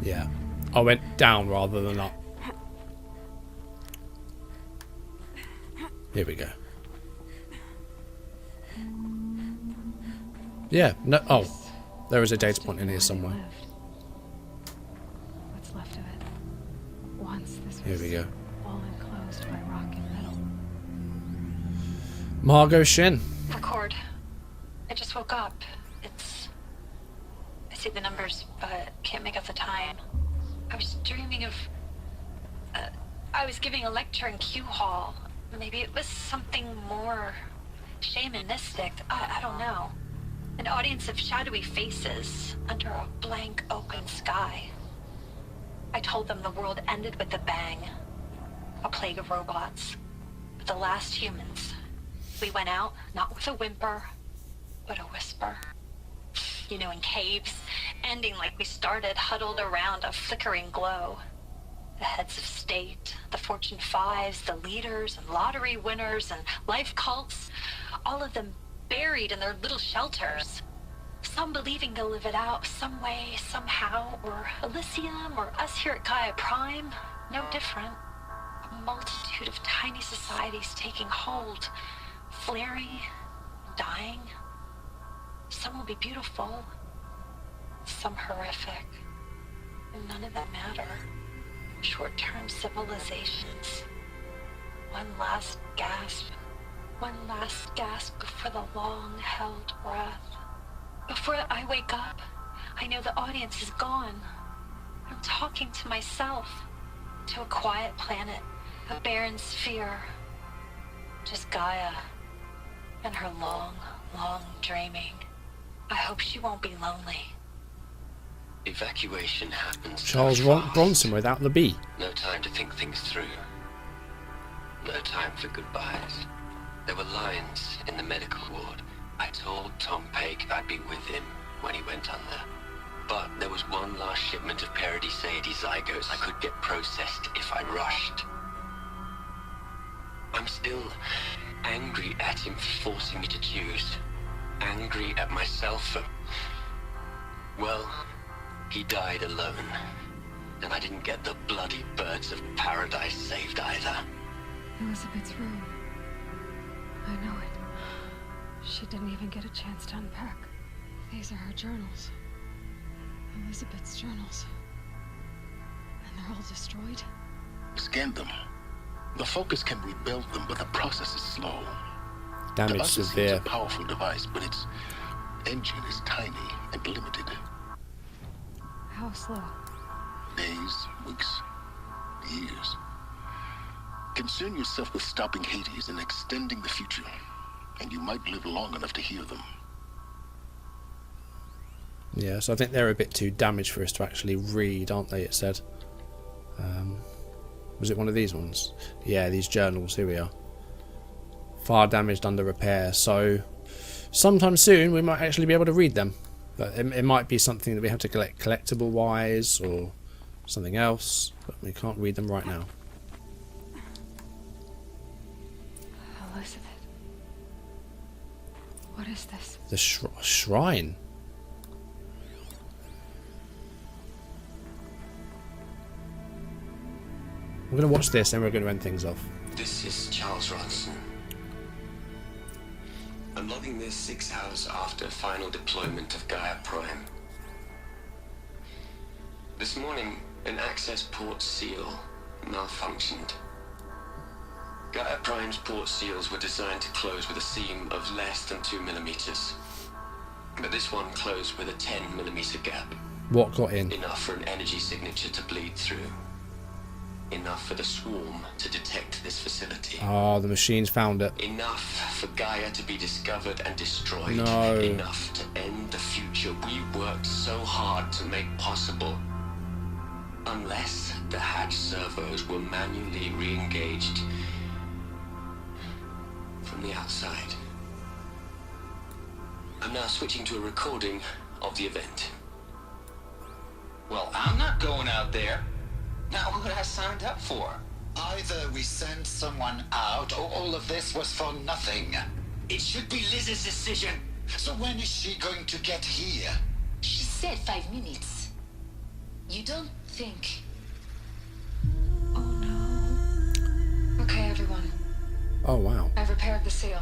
Speaker 1: Yeah. I went down rather than up. Here we go. Yeah, no. Oh, there is a data point in here somewhere.
Speaker 2: What's left of it? Once this was
Speaker 1: Here we go.
Speaker 2: all enclosed by rock and metal.
Speaker 1: Margot Shin.
Speaker 14: Record. I just woke up. I see the numbers, but can't make out the time. I was dreaming of... I was giving a lecture in Q Hall. Maybe it was something more shamanistic. I don't know. An audience of shadowy faces under a blank open sky. I told them the world ended with a bang. A plague of robots. The last humans. We went out, not with a whimper, but a whisper. You know, in caves, ending like we started, huddled around a flickering glow. The heads of state, the Fortune 5s, the leaders and lottery winners and life cults, all of them buried in their little shelters. Some believing they'll live it out some way, somehow, or Elysium, or us here at Gaia Prime, no different. A multitude of tiny societies taking hold, flaring, dying. Some will be beautiful, some horrific, and none of them matter. Short-term civilizations. One last gasp before the long-held breath. Before I wake up, I know the audience is gone. I'm talking to myself, to a quiet planet, a barren sphere. Just Gaia and her long, long dreaming. I hope she won't be lonely.
Speaker 15: Evacuation happens.
Speaker 1: Charles Bronson without the B.
Speaker 15: No time to think things through. No time for goodbyes. There were lines in the medical ward. I told Tom Pake I'd be with him when he went under. But there was one last shipment of Paradis zygotes I could get processed if I rushed. I'm still angry at him for forcing me to choose. Angry at myself for... Well, he died alone. And I didn't get the bloody birds of paradise saved either.
Speaker 2: Elizabeth's room. I know it. She didn't even get a chance to unpack. These are her journals. Elizabeth's journals. And they're all destroyed?
Speaker 3: Scan them. The Focus can rebuild them, but the process is slow.
Speaker 1: Damage
Speaker 3: To us, it
Speaker 1: severe.
Speaker 3: seems a powerful device, but its engine is tiny and limited.
Speaker 2: How slow?
Speaker 3: Days, weeks, years. Concern yourself with stopping Hades and extending the future, and you might live long enough to hear them.
Speaker 1: Yeah, so I think they're a bit too damaged for us to actually read, aren't they, it said. Was it one of these ones? Yeah, these journals, here we are. Far damaged, under repair, so sometime soon we might actually be able to read them. But it might be something that we have to collect collectible wise or something else, but we can't read them right now.
Speaker 2: Elizabeth. What is this?
Speaker 1: The shrine. We're going to watch this and we're going to end things off.
Speaker 15: This is Charles Ronson. I'm logging this 6 hours after final deployment of Gaia Prime. This morning, an access port seal malfunctioned. Gaia Prime's port seals were designed to close with a seam of less than 2 millimeters. But this one closed with a 10 millimeter gap.
Speaker 1: What got in?
Speaker 15: Enough for an energy signature to bleed through. Enough for the swarm to detect this facility.
Speaker 1: Ah, the machines found it.
Speaker 15: Enough for Gaia to be discovered and destroyed.
Speaker 1: No.
Speaker 15: Enough to end the future we worked so hard to make possible. Unless the hatch servos were manually re-engaged from the outside. I'm now switching to a recording of the event.
Speaker 16: Well, I'm not going out there. Not what I signed up for.
Speaker 17: Either we sent someone out, or all of this was for nothing.
Speaker 16: It should be Liz's decision.
Speaker 17: So when is she going to get here?
Speaker 4: She said 5 minutes. You don't think...
Speaker 2: Oh no. Okay, everyone.
Speaker 1: Oh wow.
Speaker 2: I've repaired the seal.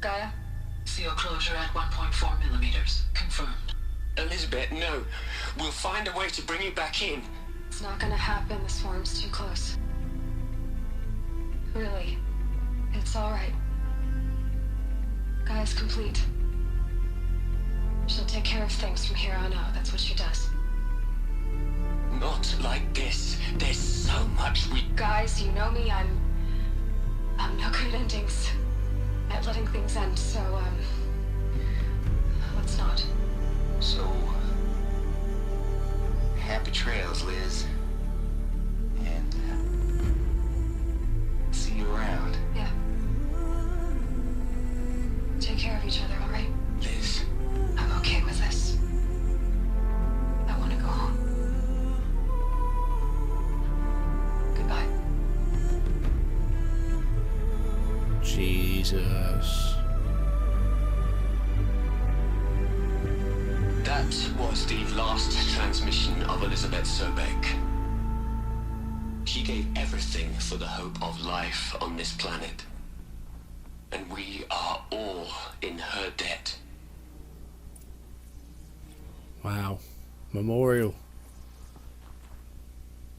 Speaker 2: Gaia?
Speaker 9: Seal closure at 1.4 millimeters. Confirmed.
Speaker 15: Elizabeth, no. We'll find a way to bring you back in.
Speaker 2: It's not gonna happen. The swarm's too close. Really. It's alright. Gaia's complete. She'll take care of things from here on out. That's what she does.
Speaker 15: Not like this. There's so much we...
Speaker 2: Guys, you know me. I'm no good at endings. At letting things end, so, let's not.
Speaker 16: So, happy trails, Liz. And, see you around.
Speaker 2: Yeah. Take care of each other, alright?
Speaker 15: Liz.
Speaker 2: I'm okay with this. I want to go home. Goodbye.
Speaker 1: Jesus.
Speaker 15: That was the last transmission of Elizabeth Sobek. She gave everything for the hope of life on this planet. And we are all in her debt.
Speaker 1: Wow. Memorial.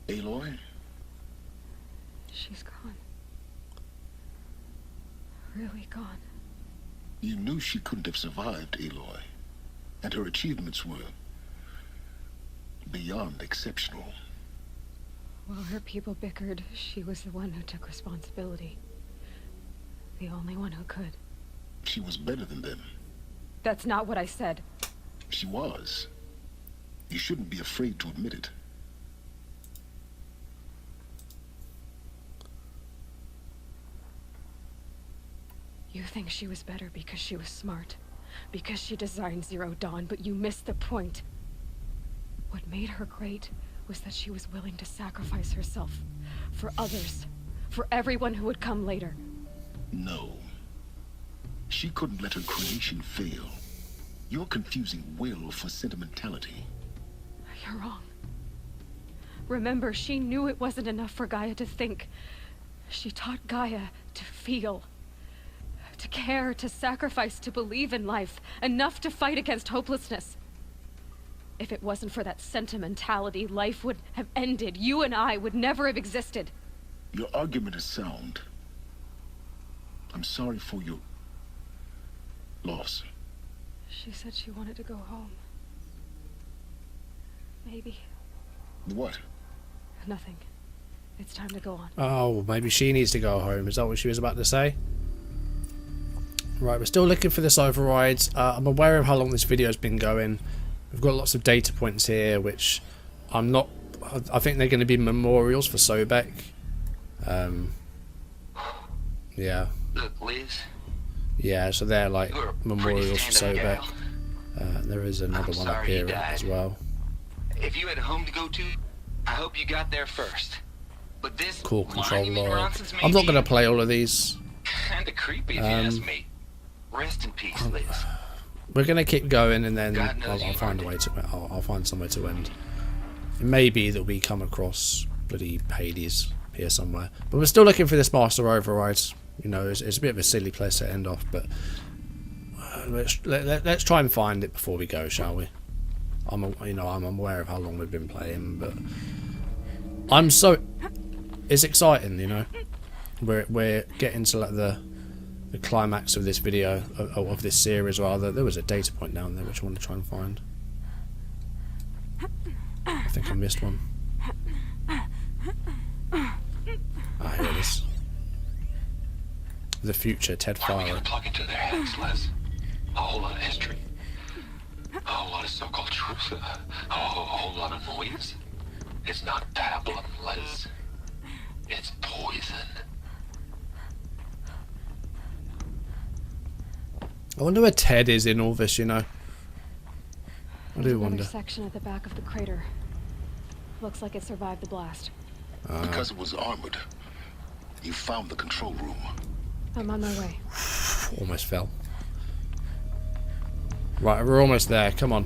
Speaker 3: Aloy?
Speaker 2: She's gone. Really gone.
Speaker 3: You knew she couldn't have survived, Aloy. And her achievements were beyond exceptional.
Speaker 2: While her people bickered, she was the one who took responsibility. The only one who could.
Speaker 3: She was better than them.
Speaker 2: That's not what I said.
Speaker 3: She was. You shouldn't be afraid to admit it.
Speaker 2: You think she was better because she was smart. Because she designed Zero Dawn, but you missed the point. What made her great was that she was willing to sacrifice herself. For others. For everyone who would come later.
Speaker 3: No. She couldn't let her creation fail. You're confusing will for sentimentality.
Speaker 2: You're wrong. Remember, she knew it wasn't enough for Gaia to think. She taught Gaia to feel. To care, to sacrifice, to believe in life. Enough to fight against hopelessness. If it wasn't for that sentimentality, life would have ended. You and I would never have existed.
Speaker 3: Your argument is sound. I'm sorry for your loss.
Speaker 2: She said she wanted to go home. Maybe.
Speaker 3: What?
Speaker 2: Nothing. It's time to go on.
Speaker 1: Oh, maybe she needs to go home. Is that what she was about to say? Right, we're still looking for this override. I'm aware of how long this video's been going. We've got lots of data points here, which I'm not... I think they're going to be memorials for Sobek. Yeah.
Speaker 15: Look, Liz.
Speaker 1: Yeah, so they're like
Speaker 15: You're a
Speaker 1: memorials for
Speaker 15: pretty
Speaker 1: Sobek.
Speaker 15: gal.
Speaker 1: There is another one up
Speaker 15: sorry
Speaker 1: here
Speaker 15: you died.
Speaker 1: as well.
Speaker 15: If you had a home to go to, I hope you got there first. But this
Speaker 1: Cool control
Speaker 15: monument
Speaker 1: log.
Speaker 15: nonsense may
Speaker 1: I'm not
Speaker 15: be
Speaker 1: going to play all of these.
Speaker 15: kinda creepy if you ask me. Rest in peace, Liz.
Speaker 1: We're going to keep going, and then
Speaker 15: God knows
Speaker 1: I'll
Speaker 15: you
Speaker 1: find a
Speaker 15: earned
Speaker 1: way to. I'll find somewhere to end. It may be that we come across bloody Hades here somewhere, but we're still looking for this master override. You know, it's a bit of a silly place to end off, but let's try and find it before we go, shall we? I'm aware of how long we've been playing, but it's exciting, you know. We're getting to like the climax of this video, of this series rather. There was a data point down there which I want to try and find. I think I missed one. Ah, here it is. The future, Ted
Speaker 3: Why are we
Speaker 1: Faro.
Speaker 3: gonna plug into their heads, Les? A whole lot of history. A whole lot of so-called truth. A whole lot of noise. It's not pablum, Les. It's poison.
Speaker 1: I wonder where Ted is in all this, you know. I
Speaker 2: There's
Speaker 1: do
Speaker 2: another
Speaker 1: wonder.
Speaker 2: section at the back of the crater. Looks like it survived the blast.
Speaker 3: Because it was armored. You found the control room.
Speaker 2: I'm on my way.
Speaker 1: Almost fell. Right, we're almost there. Come on.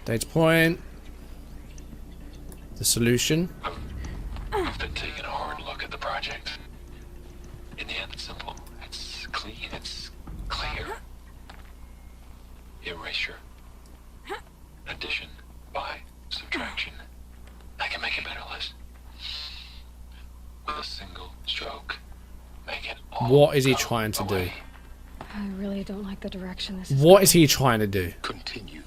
Speaker 1: Data point. The solution.
Speaker 3: I've been taking a hard look at the project. In the end, it's simple. It's clean. It's clear. Erasure. Addition. By subtraction. I can make it better, Liz. With a single stroke. Make it all
Speaker 1: What is he
Speaker 3: go
Speaker 1: trying to
Speaker 3: away.
Speaker 1: do?
Speaker 2: I really don't like the direction this is
Speaker 1: What is he trying to do?
Speaker 3: Continue.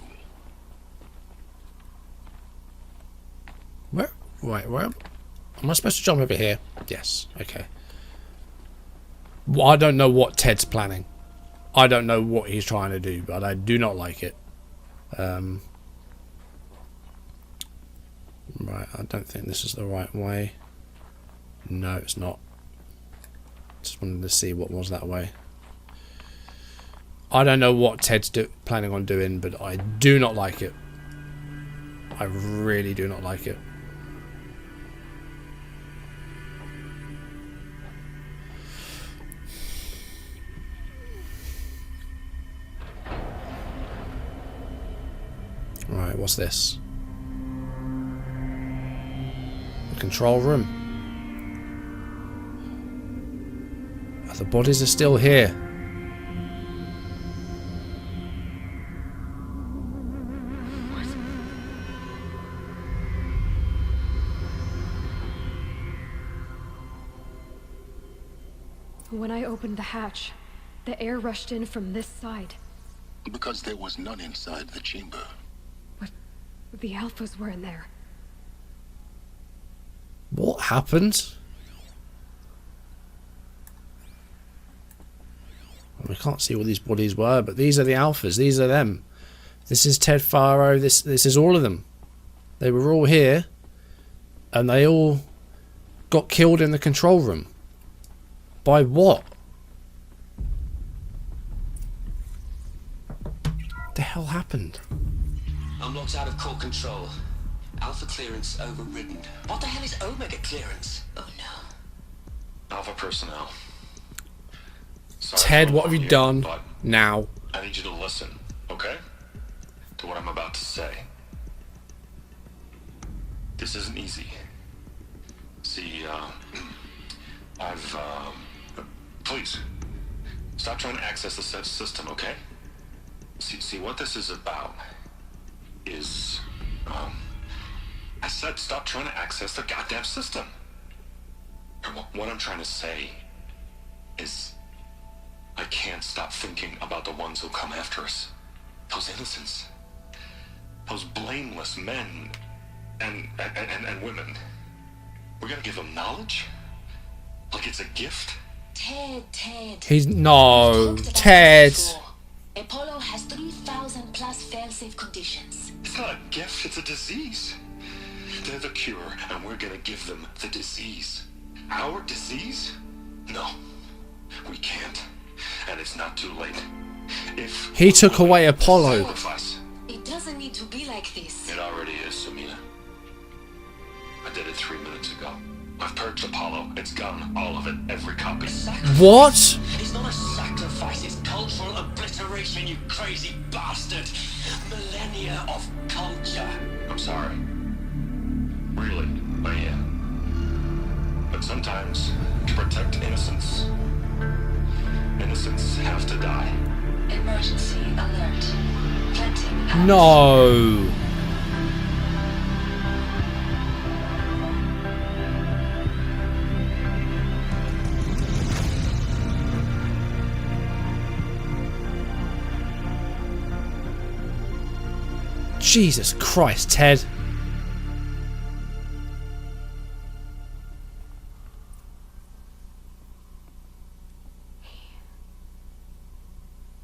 Speaker 1: Where? Wait, where? Am I supposed to jump over here? Yes. Okay. Well, I don't know what Ted's planning. I don't know what he's trying to do, but I do not like it. Right, I don't think this is the right way. No, it's not. Just wanted to see what was that way. I don't know what Ted's planning on doing, but I do not like it. I really do not like it. Right, what's this? The control room. Oh, the bodies are still here.
Speaker 2: When I opened the hatch, the air rushed in from this side.
Speaker 3: Because there was none inside the chamber.
Speaker 2: The alphas were in there.
Speaker 1: What happened? We can't see what these bodies were, but these are the alphas. These are them. This is Ted Faro. This is all of them. They were all here, and they all got killed in the control room. By what? What the hell happened?
Speaker 6: I'm locked out of core control. Alpha clearance overridden. What the hell is Omega clearance? Oh no.
Speaker 3: Alpha personnel. Sorry
Speaker 1: Ted,
Speaker 3: for
Speaker 1: what have you
Speaker 3: you,
Speaker 1: done
Speaker 3: but
Speaker 1: now?
Speaker 3: I need you to listen, okay? To what I'm about to say.
Speaker 18: This isn't easy. See, please, stop trying to access the system, okay? See, what this is about is, I said stop trying to access the goddamn system. What I'm trying to say is, I can't stop thinking about the ones who come after us. Those innocents. Those blameless men and women. We're gonna give them knowledge? Like it's a gift?
Speaker 4: Ted.
Speaker 1: He's no Ted.
Speaker 4: Apollo has 3,000 plus fail-safe conditions.
Speaker 18: It's not a gift, it's a disease. They're the cure, and we're gonna give them the disease. Our disease? No, we can't. And it's not too late. If
Speaker 1: he took away Apollo.
Speaker 4: It doesn't need to be like this.
Speaker 18: It already is, Samina. I did it 3 minutes ago. I've purged Apollo. It's gone. All of it. Every copy.
Speaker 1: What?
Speaker 6: It's not a sacrifice, it's cultural obliteration, you crazy bastard. Millennia of culture.
Speaker 18: I'm sorry. Really, I am. But sometimes, to protect innocence, innocents have to die.
Speaker 4: Emergency alert. Planting.
Speaker 1: No. Jesus Christ, Ted.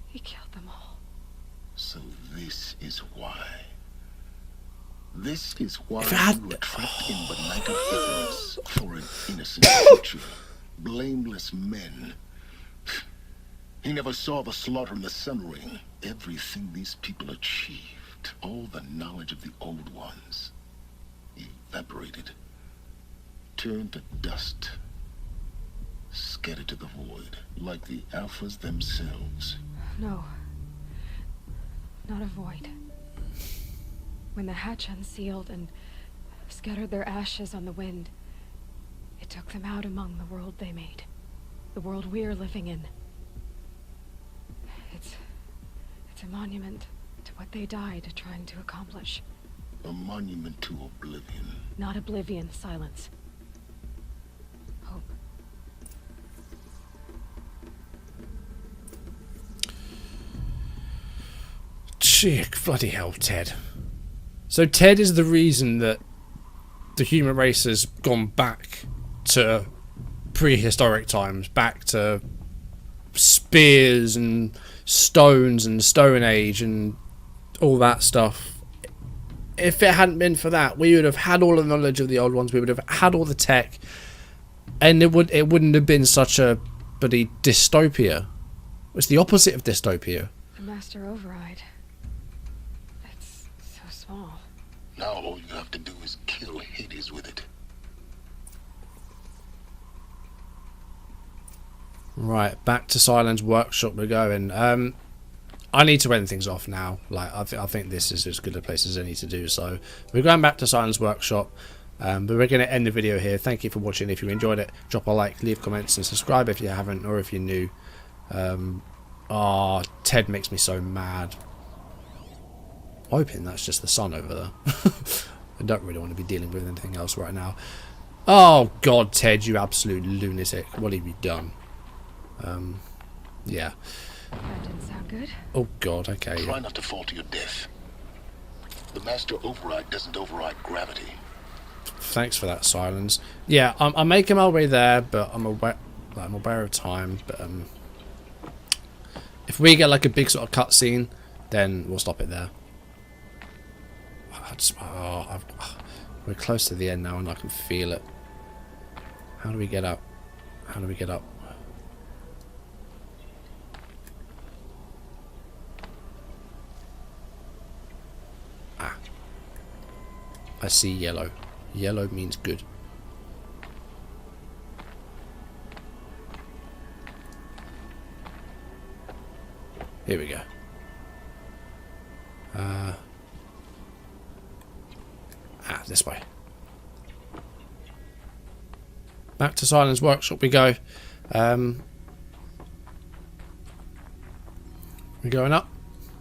Speaker 2: He killed them all.
Speaker 3: So this is why. This is why you were trapped in the night of ignorance for an innocent future. Blameless men. He never saw the slaughter in the Sun Ring. Everything these people achieved, all the knowledge of the old ones, evaporated, turned to dust, scattered to the void, like the Alphas themselves.
Speaker 2: No. Not a void. When the hatch unsealed and scattered their ashes on the wind, it took them out among the world they made. The world we're living in. It's a monument to what they died trying to accomplish.
Speaker 3: A monument to oblivion.
Speaker 2: Not oblivion, silence. Hope.
Speaker 1: Chick, bloody hell, Ted. So Ted is the reason that the human race has gone back to prehistoric times, back to spears and stones and Stone Age and all that stuff. If it hadn't been for that, we would have had all the knowledge of the old ones, we would have had all the tech, and it wouldn't have been such a bloody dystopia. It's the opposite of dystopia.
Speaker 2: The master override. It's so small.
Speaker 3: Now all you have to do is kill Hades with it.
Speaker 1: Right, back to Silent's workshop we're going. I need to end things off now. Like I think this is as good a place as any to do so. We're going back to Silent's workshop, but we're going to end the video here. Thank you for watching. If you enjoyed it, drop a like, leave comments, and subscribe if you haven't, or if you're new. Ted makes me so mad. I'm hoping that's just the sun over there. I don't really want to be dealing with anything else right now. Oh God, Ted, you absolute lunatic! What have you done? Yeah.
Speaker 2: That didn't sound good.
Speaker 1: Oh God, okay.
Speaker 3: Try not to fall to your death. The master override doesn't override gravity.
Speaker 1: Thanks for that, Silence. Yeah, I'm making my way there, but I'm aware of time. But if we get like a big sort of cutscene, then we'll stop it there. We're close to the end now, and I can feel it. How do we get up? How do we get up? I see yellow. Yellow means good. Here we go. This way. Back to Silence Workshop we go. We're going up.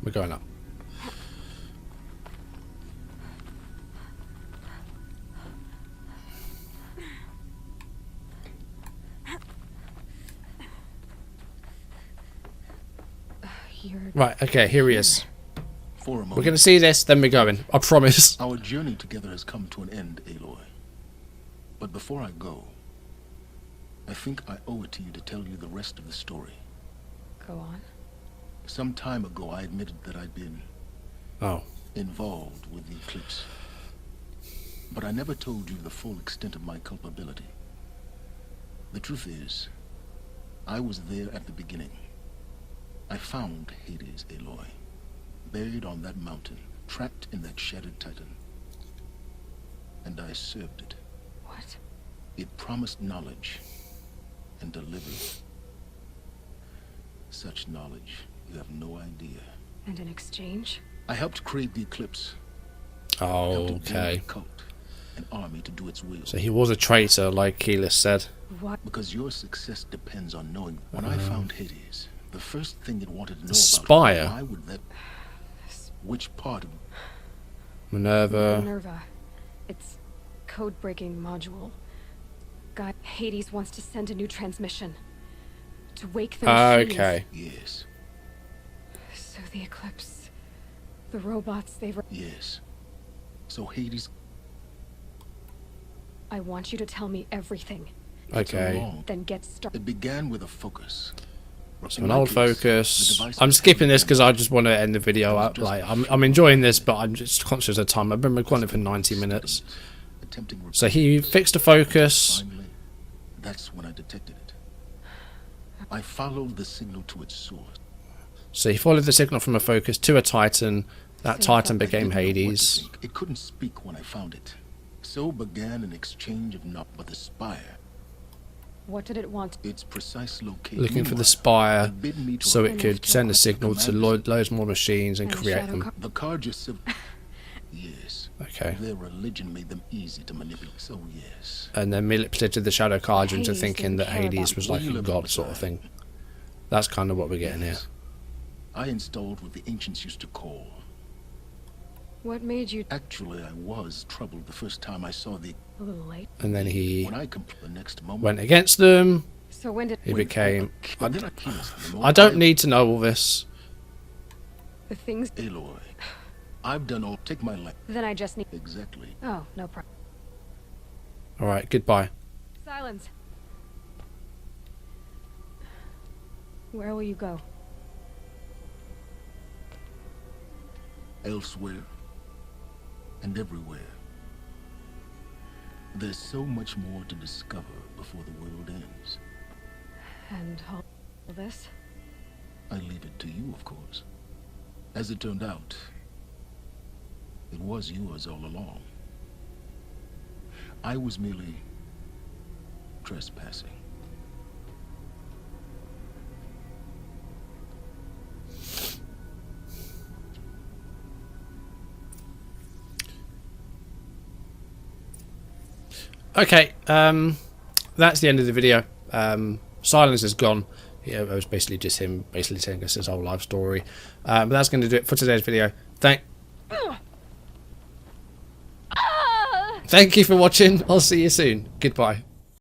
Speaker 1: We're going up. Right, okay, here he is.
Speaker 3: For a moment,
Speaker 1: We're going to see this, then we're going. I promise.
Speaker 3: our journey together has come to an end, Aloy. But before I go, I think I owe it to you to tell you the rest of the story.
Speaker 2: Go on.
Speaker 3: Some time ago, I admitted that I'd been involved with the eclipse. But I never told you the full extent of my culpability. The truth is, I was there at the beginning. I found Hades, Aloy, buried on that mountain, trapped in that shattered titan. And I served it.
Speaker 2: What?
Speaker 3: It promised knowledge and delivered. Such knowledge, you have no idea.
Speaker 2: And in exchange?
Speaker 3: I helped create the eclipse.
Speaker 1: Oh,
Speaker 3: Helped it build
Speaker 1: okay.
Speaker 3: a cult, an army to do its will.
Speaker 1: So he was a traitor, like Keyless said.
Speaker 2: What?
Speaker 3: Because your success depends on knowing. When I found Hades, the first thing it wanted to know about
Speaker 1: Spire.
Speaker 3: why would that... Which part of...
Speaker 1: Minerva.
Speaker 2: Minerva. It's code-breaking module. God, Hades wants to send a new transmission. To wake the machines.
Speaker 1: Okay.
Speaker 3: Yes.
Speaker 2: So the eclipse... The robots, they've...
Speaker 3: Yes. So Hades...
Speaker 2: I want you to tell me everything.
Speaker 1: Okay.
Speaker 2: Then get started.
Speaker 3: It began with a focus.
Speaker 1: So an old focus. I'm skipping this because I just want to end the video up. Like I'm enjoying this, but I'm just conscious of time. I've been recording it for 90 minutes. So he fixed the focus.
Speaker 3: Finally, that's when I detected it. I followed the signal to its source.
Speaker 1: So he followed the signal from a focus to a titan. That titan became Hades.
Speaker 3: It couldn't speak when I found it. So began an exchange of not but the spire.
Speaker 2: What did it want?
Speaker 3: Its precise location.
Speaker 1: Looking for the spire so it could send a signal to loads more machines and create them.
Speaker 3: The card yourself. Yes.
Speaker 1: Okay.
Speaker 3: Their religion made them easy to manipulate. So yes.
Speaker 1: And then manipulated the Shadow Cards into thinking that Hades was like a god sort of thing. That's kind of what we're getting here.
Speaker 3: I installed what the ancients used to call.
Speaker 2: What made you...
Speaker 3: Actually, I was troubled the first time I saw the...
Speaker 2: A little late.
Speaker 1: And then he
Speaker 3: When I the next moment,
Speaker 1: went against them.
Speaker 2: So when did...
Speaker 1: He became...
Speaker 3: I
Speaker 1: I don't need to know all this.
Speaker 2: The things...
Speaker 3: Aloy, I've done all... Take my life.
Speaker 2: Then I just need...
Speaker 3: Exactly.
Speaker 2: Oh, no problem.
Speaker 1: Alright, goodbye.
Speaker 2: Silence. Where will you go?
Speaker 3: Elsewhere. And everywhere. There's so much more to discover before the world ends.
Speaker 2: And all this?
Speaker 3: I leave it to you, of course. As it turned out, it was yours all along. I was merely trespassing.
Speaker 1: Okay, that's the end of the video. Silence is gone. Yeah, it was basically just him basically telling us his whole life story. But that's going to do it for today's video. Thank you for watching. I'll see you soon. Goodbye.